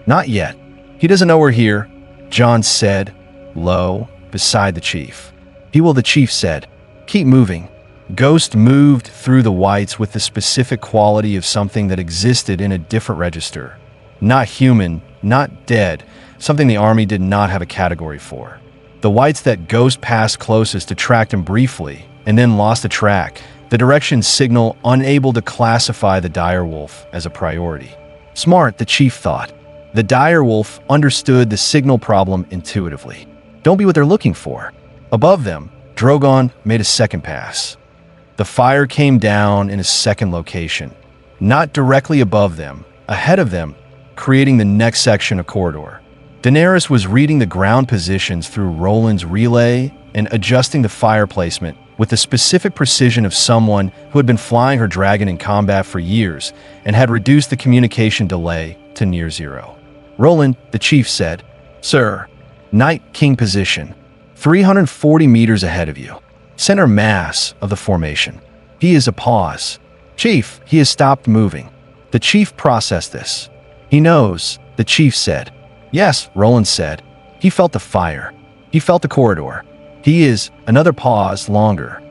Not yet. He doesn't know we're here, Jon said, low, beside the chief. He will, the chief said. Keep moving. Ghost moved through the whites with the specific quality of something that existed in a different register. Not human, not dead, something the army did not have a category for. The whites that Ghost passed closest attracted him briefly, and then lost the track, the direction signal unable to classify the dire wolf as a priority. Smart, the chief thought. The dire wolf understood the signal problem intuitively. Don't be what they're looking for. Above them, Drogon made a second pass. The fire came down in a second location. not directly above them, ahead of them, creating the next section of corridor. Daenerys was reading the ground positions through Roland's relay and adjusting the fire placement with the specific precision of someone who had been flying her dragon in combat for years and had reduced the communication delay to near zero. Roland, the chief, said, "Sir, Night King position, 340 meters ahead of you. Center mass of the formation. He is a pause. Chief, he has stopped moving." The chief processed this. "He knows," the chief said. "Yes," Roland said. "He felt the fire. He felt the corridor. He is," another pause, longer.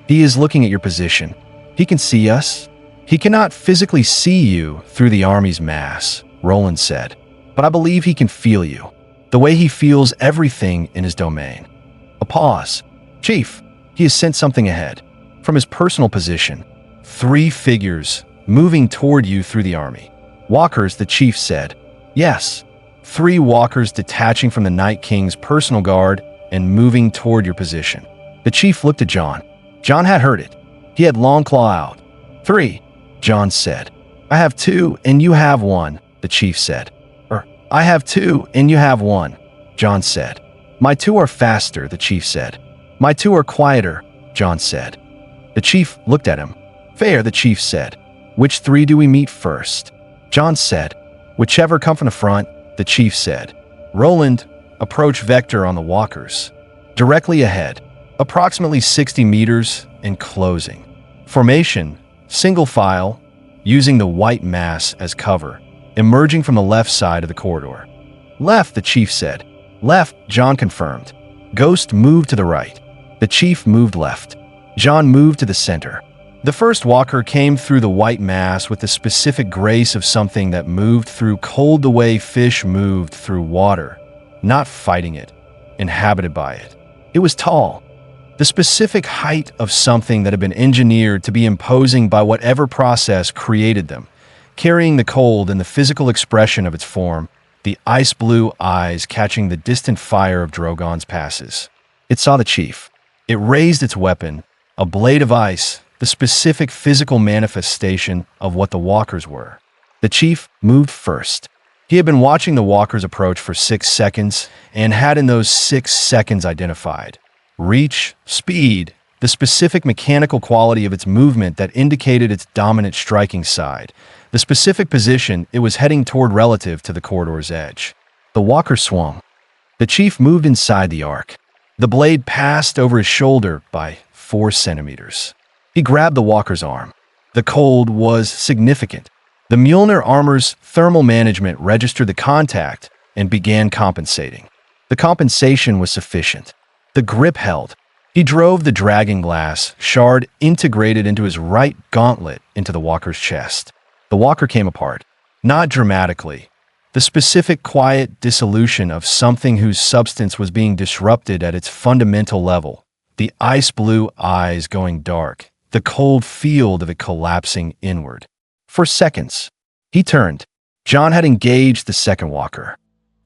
"He is looking at your position. He can see us. He cannot physically see you through the army's mass," Roland said. "But I believe he can feel you, the way he feels everything in his domain." A pause. "Chief, he has sent something ahead. From his personal position. 3 figures moving toward you through the army." "Walkers," the chief said. "Yes. 3 walkers detaching from the Night King's personal guard and moving toward your position." The chief looked at Jon. Jon had heard it. He had long claw out. "3, Jon said. "I have 2 and you have 1, the chief said. "I have 2 and you have 1, Jon said. "My 2 are faster," the chief said. "My 2 are quieter," Jon said. The chief looked at him. "Fair," the chief said. "Which 3 do we meet first?" Jon said. "Whichever come from the front," the chief said. Roland, approach vector on the walkers. Directly ahead, approximately 60 meters, and closing. Formation, single file, using the white mass as cover, emerging from the left side of the corridor. "Left," the chief said. "Left," Jon confirmed. Ghost moved to the right. The chief moved left. Jon moved to the center. The first walker came through the white mass with the specific grace of something that moved through cold the way fish moved through water, not fighting it, inhabited by it. It was tall, the specific height of something that had been engineered to be imposing by whatever process created them, carrying the cold in the physical expression of its form, the ice blue eyes catching the distant fire of Drogon's passes. It saw the chief. It raised its weapon, a blade of ice, the specific physical manifestation of what the walkers were. The chief moved first. He had been watching the walkers approach for 6 seconds and had in those 6 seconds identified reach, speed, the specific mechanical quality of its movement that indicated its dominant striking side, the specific position it was heading toward relative to the corridor's edge. The walker swung. The chief moved inside the arc. The blade passed over his shoulder by 4 centimeters. He grabbed the walker's arm. The cold was significant. The Mjolnir armor's thermal management registered the contact and began compensating. The compensation was sufficient. The grip held. He drove the dragon glass shard integrated into his right gauntlet into the walker's chest. The walker came apart, not dramatically. The specific quiet dissolution of something whose substance was being disrupted at its fundamental level. The ice blue eyes going dark, the cold field of it collapsing inward. For seconds, he turned. Jon had engaged the second walker.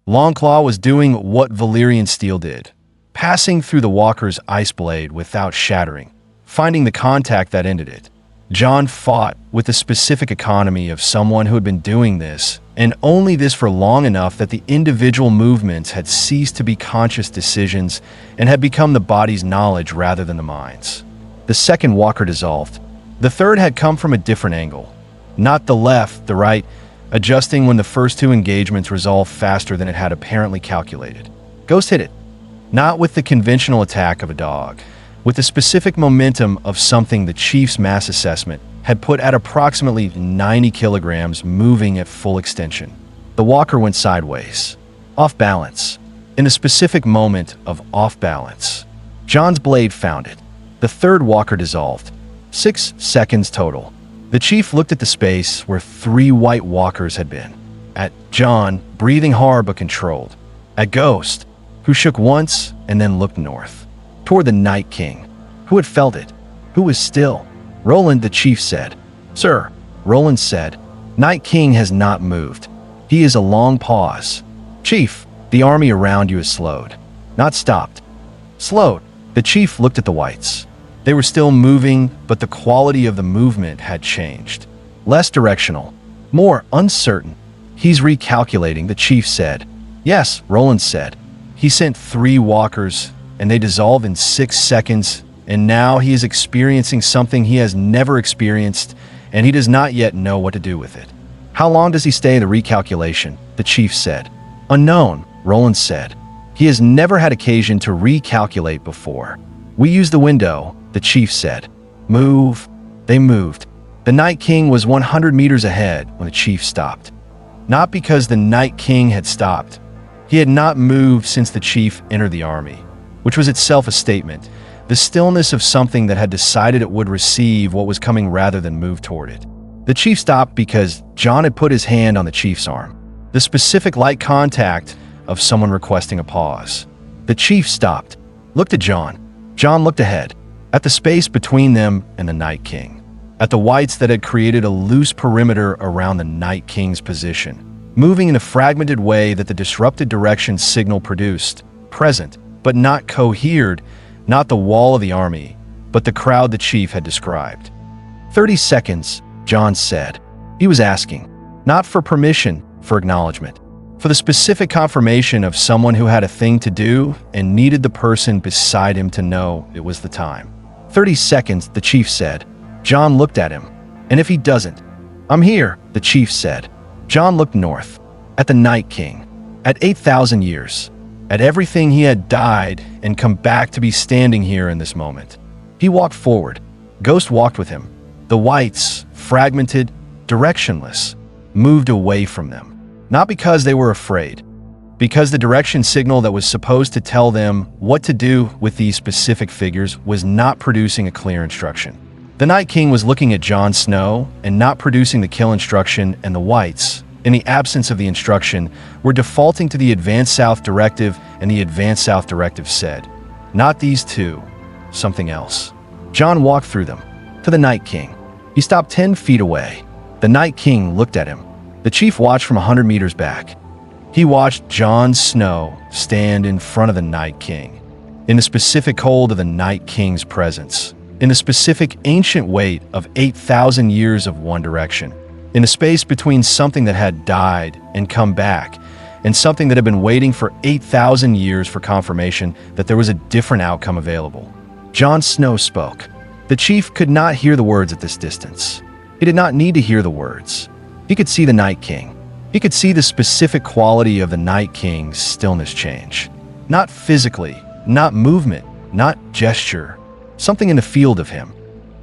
Longclaw was doing what Valyrian steel did, passing through the walker's ice blade without shattering, finding the contact that ended it. Jon fought with the specific economy of someone who had been doing this, and only this for long enough that the individual movements had ceased to be conscious decisions and had become the body's knowledge rather than the mind's. The second walker dissolved. The third had come from a different angle. Not the left, the right, adjusting when the first 2 engagements resolved faster than it had apparently calculated. Ghost hit it. Not with the conventional attack of a dog, with the specific momentum of something the chief's mass assessment had put at approximately 90 kilograms moving at full extension. The walker went sideways, off balance. In a specific moment of off balance, Jon's blade found it. The third walker dissolved. 6 seconds total. The chief looked at the space where 3 white walkers had been. At Jon, breathing hard but controlled. At Ghost, who shook once and then looked north, toward the Night King, who had felt it, who was still. Roland, the chief, said. "Sir," Roland said, "Night King has not moved. He is a long pause. Chief, the army around you has slowed. Not stopped. Slowed." The chief looked at the whites. They were still moving, but the quality of the movement had changed. less directional, more uncertain. He's recalculating, the chief said. Yes, Roland said. He sent 3 walkers, and they dissolve in 6 seconds, and now he is experiencing something he has never experienced, and he does not yet know what to do with it. How long does he stay in the recalculation? The chief said. Unknown, Roland said. He has never had occasion to recalculate before. We use the window, the chief said. Move. They moved. The Night King was 100 meters ahead when the chief stopped. Not because the Night King had stopped. He had not moved since the chief entered the army, which was itself a statement, the stillness of something that had decided it would receive what was coming rather than move toward it. The chief stopped because Jon had put his hand on the chief's arm, the specific light contact of someone requesting a pause. The chief stopped, looked at Jon. Jon looked ahead, at the space between them and the Night King, at the whites that had created a loose perimeter around the Night King's position, moving in a fragmented way that the disrupted direction signal produced, present, but not cohered, not the wall of the army, but the crowd the chief had described. 30 seconds, Jon said. He was asking, not for permission, for acknowledgement, for the specific confirmation of someone who had a thing to do and needed the person beside him to know it was the time. 30 seconds, the chief said. Jon looked at him. And if he doesn't? I'm here, the chief said. Jon looked north, at the Night King, at 8,000 years, at everything he had died and come back to be standing here in this moment. He walked forward. Ghost walked with him. The whites, fragmented, directionless, moved away from them. Not because they were afraid, because the direction signal that was supposed to tell them what to do with these specific figures was not producing a clear instruction. The Night King was looking at Jon Snow and not producing the kill instruction, and the whites, in the absence of the instruction, were defaulting to the Advance South Directive, and the Advance South Directive said, not these two, something else. Jon walked through them, to the Night King. He stopped 10 feet away. The Night King looked at him. The chief watched from 100 meters back. He watched Jon Snow stand in front of the Night King, in the specific hold of the Night King's presence, in the specific ancient weight of 8,000 years of one direction, in the space between something that had died and come back, and something that had been waiting for 8,000 years for confirmation that there was a different outcome available. Jon Snow spoke. The chief could not hear the words at this distance. He did not need to hear the words. He could see the Night King. He could see the specific quality of the Night King's stillness change. Not physically, not movement, not gesture, something in the field of him.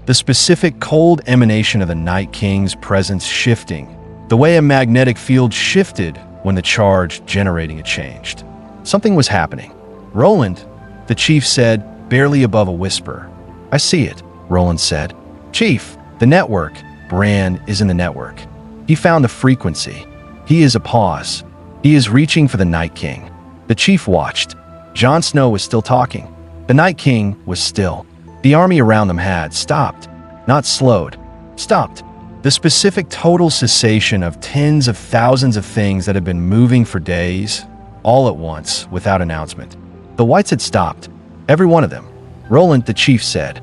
The specific cold emanation of the Night King's presence shifting, the way a magnetic field shifted when the charge generating it changed. Something was happening. Roland, the chief said, barely above a whisper. I see it, Roland said. Chief, the network. Bran is in the network. He found the frequency. He is a pause. He is reaching for the Night King. The chief watched. Jon Snow was still talking. The Night King was still. The army around them had stopped, not slowed, stopped. The specific total cessation of tens of thousands of things that had been moving for days, all at once, without announcement. The whites had stopped, every one of them. Roland, the chief, said.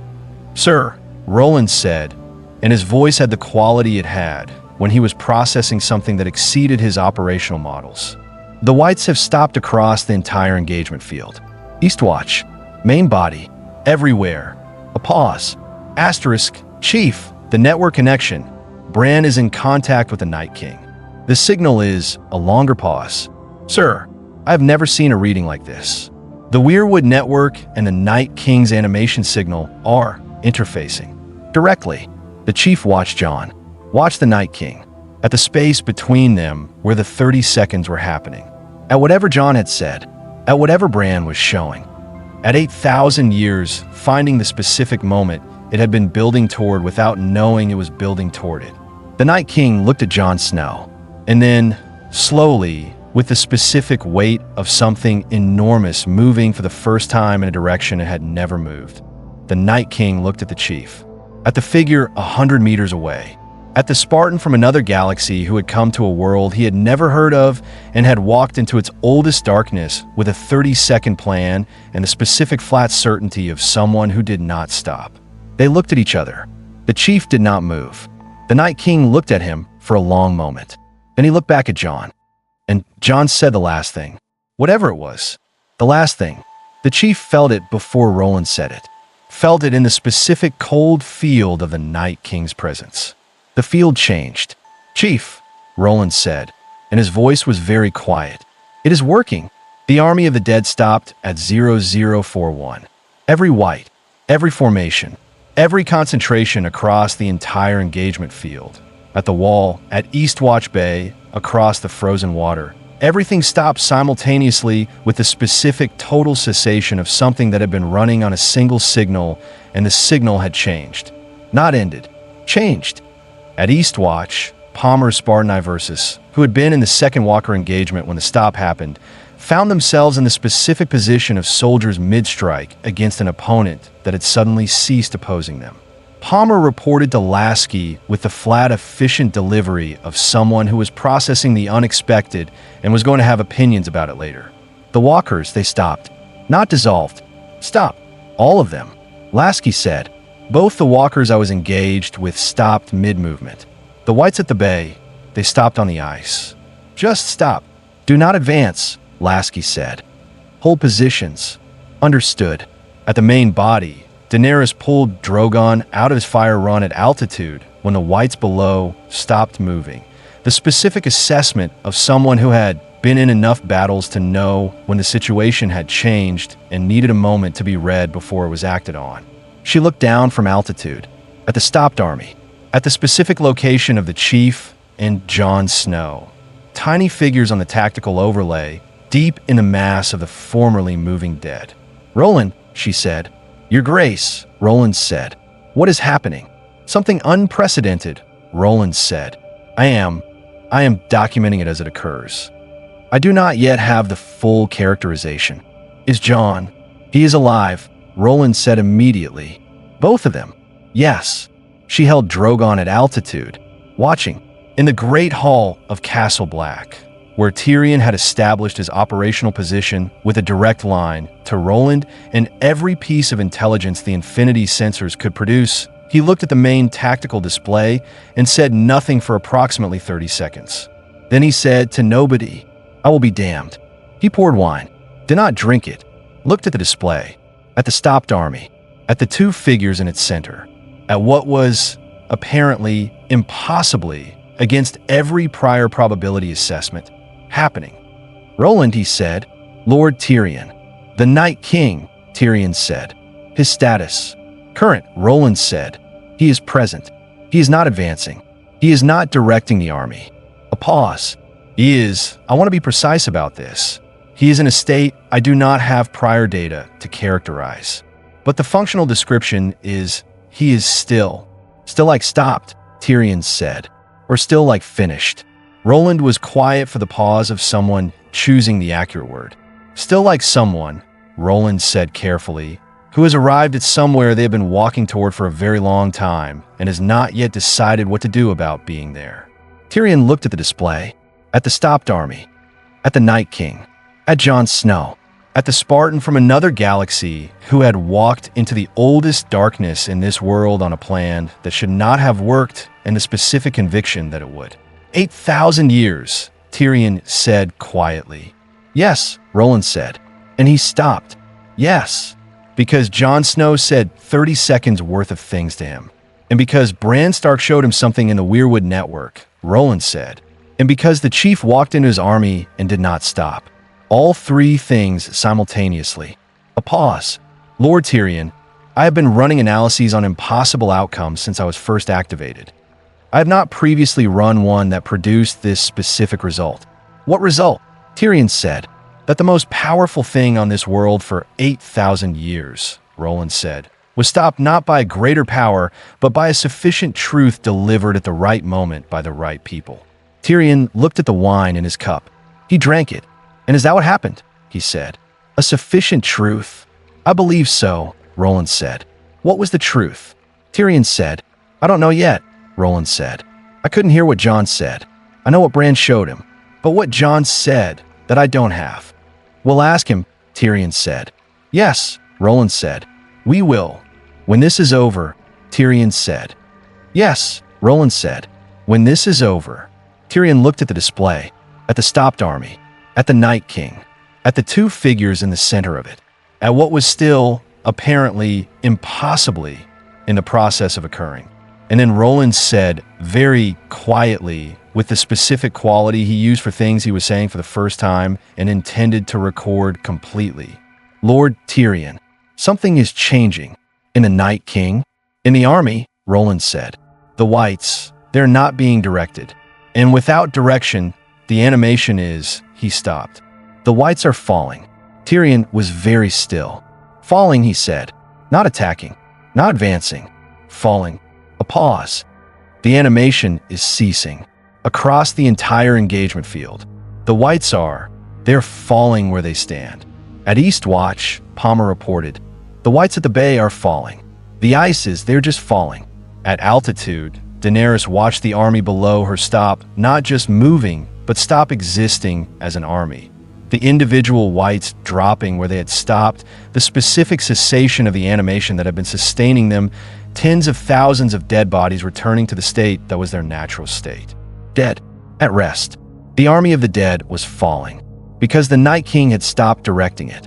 Sir, Roland said, and his voice had the quality it had when he was processing something that exceeded his operational models. The whites have stopped across the entire engagement field. Eastwatch, main body, everywhere. A pause. Asterisk, chief, the network connection. Bran is in contact with the Night King. The signal is a longer pause. Sir, I have never seen a reading like this. The Weirwood network and the Night King's animation signal are interfacing directly. The chief watched Jon, watched the Night King, at the space between them where the 30 seconds were happening, at whatever Jon had said, at whatever Bran was showing. At 8,000 years, finding the specific moment it had been building toward without knowing it was building toward it. The Night King looked at Jon Snow, and then, slowly, with the specific weight of something enormous moving for the first time in a direction it had never moved. The Night King looked at the chief, at the figure 100 meters away, at the Spartan from another galaxy who had come to a world he had never heard of and had walked into its oldest darkness with a 30-second plan and the specific flat certainty of someone who did not stop. They looked at each other. The chief did not move. The Night King looked at him for a long moment. Then he looked back at Jon. And Jon said the last thing. Whatever it was. The last thing. The chief felt it before Roland said it. Felt it in the specific cold field of the Night King's presence. The field changed. "Chief," Roland said, and his voice was very quiet. "It is working." The army of the dead stopped at 0041. Every white, every formation, every concentration across the entire engagement field. At the wall, at Eastwatch Bay, across the frozen water. Everything stopped simultaneously with the specific total cessation of something that had been running on a single signal, and the signal had changed. Not ended. Changed. At Eastwatch, Palmer's Spartan Iversus, who had been in the second Walker engagement when the stop happened, found themselves in the specific position of soldiers mid-strike against an opponent that had suddenly ceased opposing them. Palmer reported to Lasky with the flat, efficient delivery of someone who was processing the unexpected and was going to have opinions about it later. The walkers, they stopped. Not dissolved. Stopped. All of them. Lasky said. Both the walkers I was engaged with stopped mid-movement. The whites at the bay, they stopped on the ice. Just stop. Do not advance, Lasky said. Hold positions. Understood. At the main body, Daenerys pulled Drogon out of his fire run at altitude when the whites below stopped moving. The specific assessment of someone who had been in enough battles to know when the situation had changed and needed a moment to be read before it was acted on. She looked down from altitude, at the stopped army, at the specific location of the chief and Jon Snow. Tiny figures on the tactical overlay, deep in the mass of the formerly moving dead. "Roland," she said. "Your Grace," Roland said. "What is happening?" "Something unprecedented," Roland said. I am documenting it as it occurs. I do not yet have the full characterization." "Is Jon?" "He is alive," Roland said immediately. "Both of them?" "Yes." She held Drogon at altitude, watching, in the Great Hall of Castle Black, where Tyrion had established his operational position with a direct line to Roland and every piece of intelligence the Infinity sensors could produce. He looked at the main tactical display and said nothing for approximately 30 seconds. Then he said to nobody, "I will be damned." He poured wine, did not drink it, looked at the display, at the stopped army, at the two figures in its center, at what was, apparently, impossibly, against every prior probability assessment, happening. "Roland," he said. "Lord Tyrion." "The Night King," Tyrion said. "His status." "Current," Roland said. "He is present. He is not advancing. He is not directing the army." A pause. "He is, I want to be precise about this. He is in a state I do not have prior data to characterize. But the functional description is, he is still. Still like stopped," Tyrion said. "Or still like finished." Roland was quiet for the pause of someone choosing the accurate word. "Still like someone," Roland said carefully, "who has arrived at somewhere they have been walking toward for a very long time and has not yet decided what to do about being there." Tyrion looked at the display, at the stopped army, at the Night King, at Jon Snow, at the Spartan from another galaxy who had walked into the oldest darkness in this world on a plan that should not have worked, and the specific conviction that it would. 8,000 years, Tyrion said quietly. "Yes," Roland said. And he stopped. "Yes." Because Jon Snow said 30 seconds worth of things to him. And because Bran Stark showed him something in the Weirwood network, Roland said. And because the chief walked into his army and did not stop. All three things simultaneously. A pause. "Lord Tyrion, I have been running analyses on impossible outcomes since I was first activated. I have not previously run one that produced this specific result." "What result?" Tyrion said. "That the most powerful thing on this world for 8,000 years, Roland said, was stopped not by a greater power, but by a sufficient truth delivered at the right moment by the right people." Tyrion looked at the wine in his cup. He drank it. "And is that what happened?" he said. "A sufficient truth?" "I believe so," Roland said. "What was the truth?" Tyrion said. "I don't know yet," Roland said. "I couldn't hear what Jon said. I know what Bran showed him, but what Jon said that I don't have." "We'll ask him," Tyrion said. "Yes," Roland said. "We will. When this is over," Tyrion said. "Yes," Roland said. When this is over, Tyrion looked at the display, at the stopped army, at the Night King, at the two figures in the center of it, at what was still, apparently, impossibly, in the process of occurring. And then Roland said, very quietly, with the specific quality he used for things he was saying for the first time and intended to record completely. Lord Tyrion, something is changing. In the Night King? In the army, Roland said. The Whites, they're not being directed. And without direction, the animation is, he stopped. The Whites are falling. Tyrion was very still. Falling, he said. Not attacking. Not advancing. Falling. A pause. The animation is ceasing. Across the entire engagement field. The Whites they're falling where they stand. At East Watch, Palmer reported, the Whites at the bay are falling. The ices, they're just falling. At altitude, Daenerys watched the army below her stop, not just moving, but stop existing as an army. The individual Whites dropping where they had stopped, the specific cessation of the animation that had been sustaining them, tens of thousands of dead bodies returning to the state that was their natural state. Dead, at rest. The army of the dead was falling, because the Night King had stopped directing it.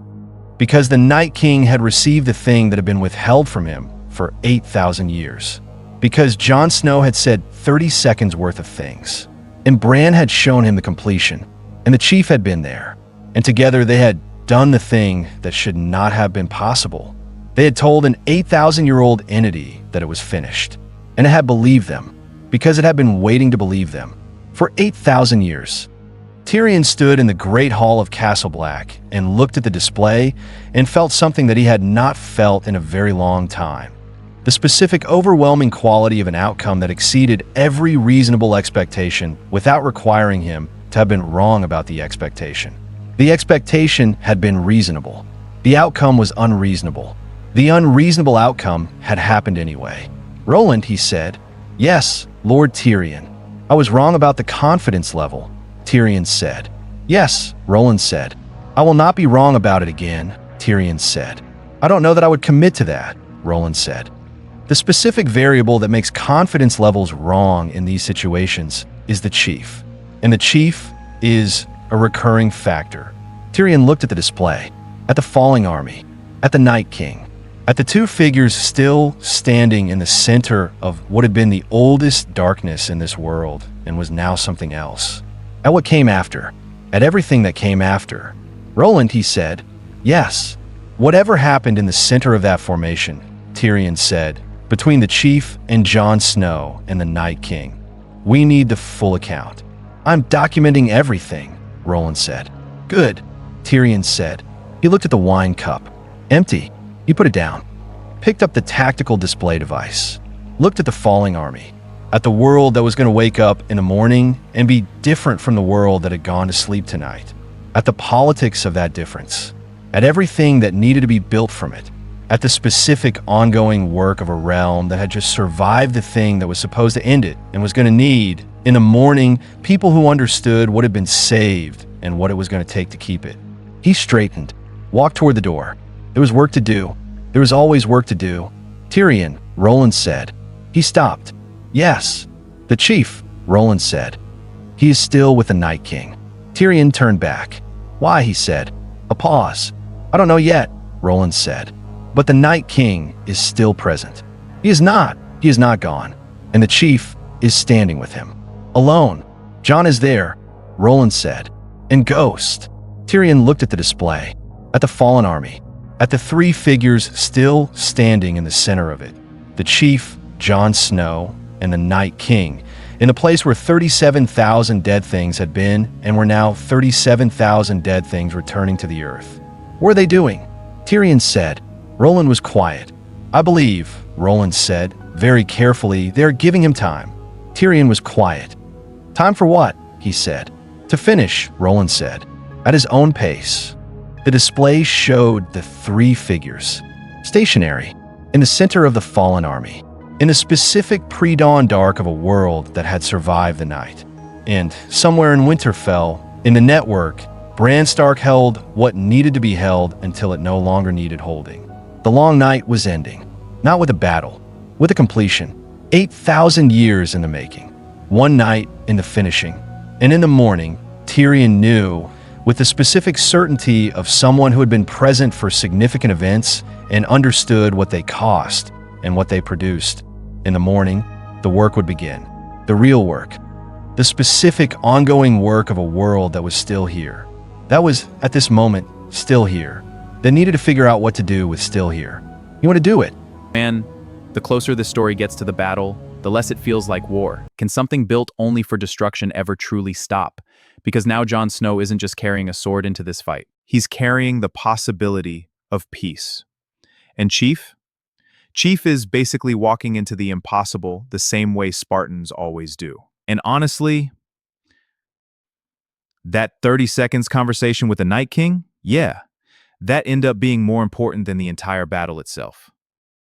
Because the Night King had received the thing that had been withheld from him for 8,000 years. Because Jon Snow had said 30 seconds worth of things. And Bran had shown him the completion, and the chief had been there. And together they had done the thing that should not have been possible. They had told an 8,000-year-old entity that it was finished. And it had believed them, because it had been waiting to believe them, for 8,000 years. Tyrion stood in the great hall of Castle Black and looked at the display and felt something that he had not felt in a very long time. The specific overwhelming quality of an outcome that exceeded every reasonable expectation without requiring him to have been wrong about the expectation. The expectation had been reasonable. The outcome was unreasonable. The unreasonable outcome had happened anyway. Roland, he said. Yes, Lord Tyrion. I was wrong about the confidence level, Tyrion said. Yes, Roland said. I will not be wrong about it again, Tyrion said. I don't know that I would commit to that, Roland said. The specific variable that makes confidence levels wrong in these situations is the chief. And the chief is a recurring factor. Tyrion looked at the display, at the falling army, at the Night King, at the two figures still standing in the center of what had been the oldest darkness in this world and was now something else. At what came after, at everything that came after. Roland, he said. Yes. Whatever happened in the center of that formation, Tyrion said, between the chief and Jon Snow and the Night King. We need the full account. I'm documenting everything, Roland said. Good, Tyrion said. He looked at the wine cup. Empty. He put it down. Picked up the tactical display device. Looked at the falling army. At the world that was going to wake up in the morning and be different from the world that had gone to sleep tonight. At the politics of that difference. At everything that needed to be built from it. At the specific ongoing work of a realm that had just survived the thing that was supposed to end it and was going to need, in the morning, people who understood what had been saved and what it was going to take to keep it. He straightened, walked toward the door. There was work to do. There was always work to do. Tyrion, Roland said. He stopped. Yes. The chief, Roland said. He is still with the Night King. Tyrion turned back. Why, he said. A pause. I don't know yet, Roland said. But the Night King is still present. He is not gone. And the chief is standing with him. Alone. Jon is there, Roland said. And Ghost. Tyrion looked at the display, at the fallen army, at the three figures still standing in the center of it. The chief, Jon Snow, and the Night King, in the place where 37,000 dead things had been and were now 37,000 dead things returning to the earth. What are they doing? Tyrion said. Roland was quiet. I believe, Roland said, very carefully, they are giving him time. Tyrion was quiet. Time for what? He said. To finish, Roland said, at his own pace. The display showed the three figures, stationary, in the center of the fallen army, in the specific pre-dawn dark of a world that had survived the night. And somewhere in Winterfell, in the network, Bran Stark held what needed to be held until it no longer needed holding. The long night was ending, not with a battle, with a completion. 8,000 years in the making, one night in the finishing. And in the morning, Tyrion knew, with the specific certainty of someone who had been present for significant events and understood what they cost and what they produced. In the morning, the work would begin. The real work. The specific ongoing work of a world that was still here. That was, at this moment, still here. That needed to figure out what to do with still here. You want to do it. Man, the closer this story gets to the battle, the less it feels like war. Can something built only for destruction ever truly stop? Because now Jon Snow isn't just carrying a sword into this fight. He's carrying the possibility of peace. And Chief? Chief is basically walking into the impossible the same way Spartans always do. And honestly, that 30 seconds conversation with the Night King, yeah, that ended up being more important than the entire battle itself.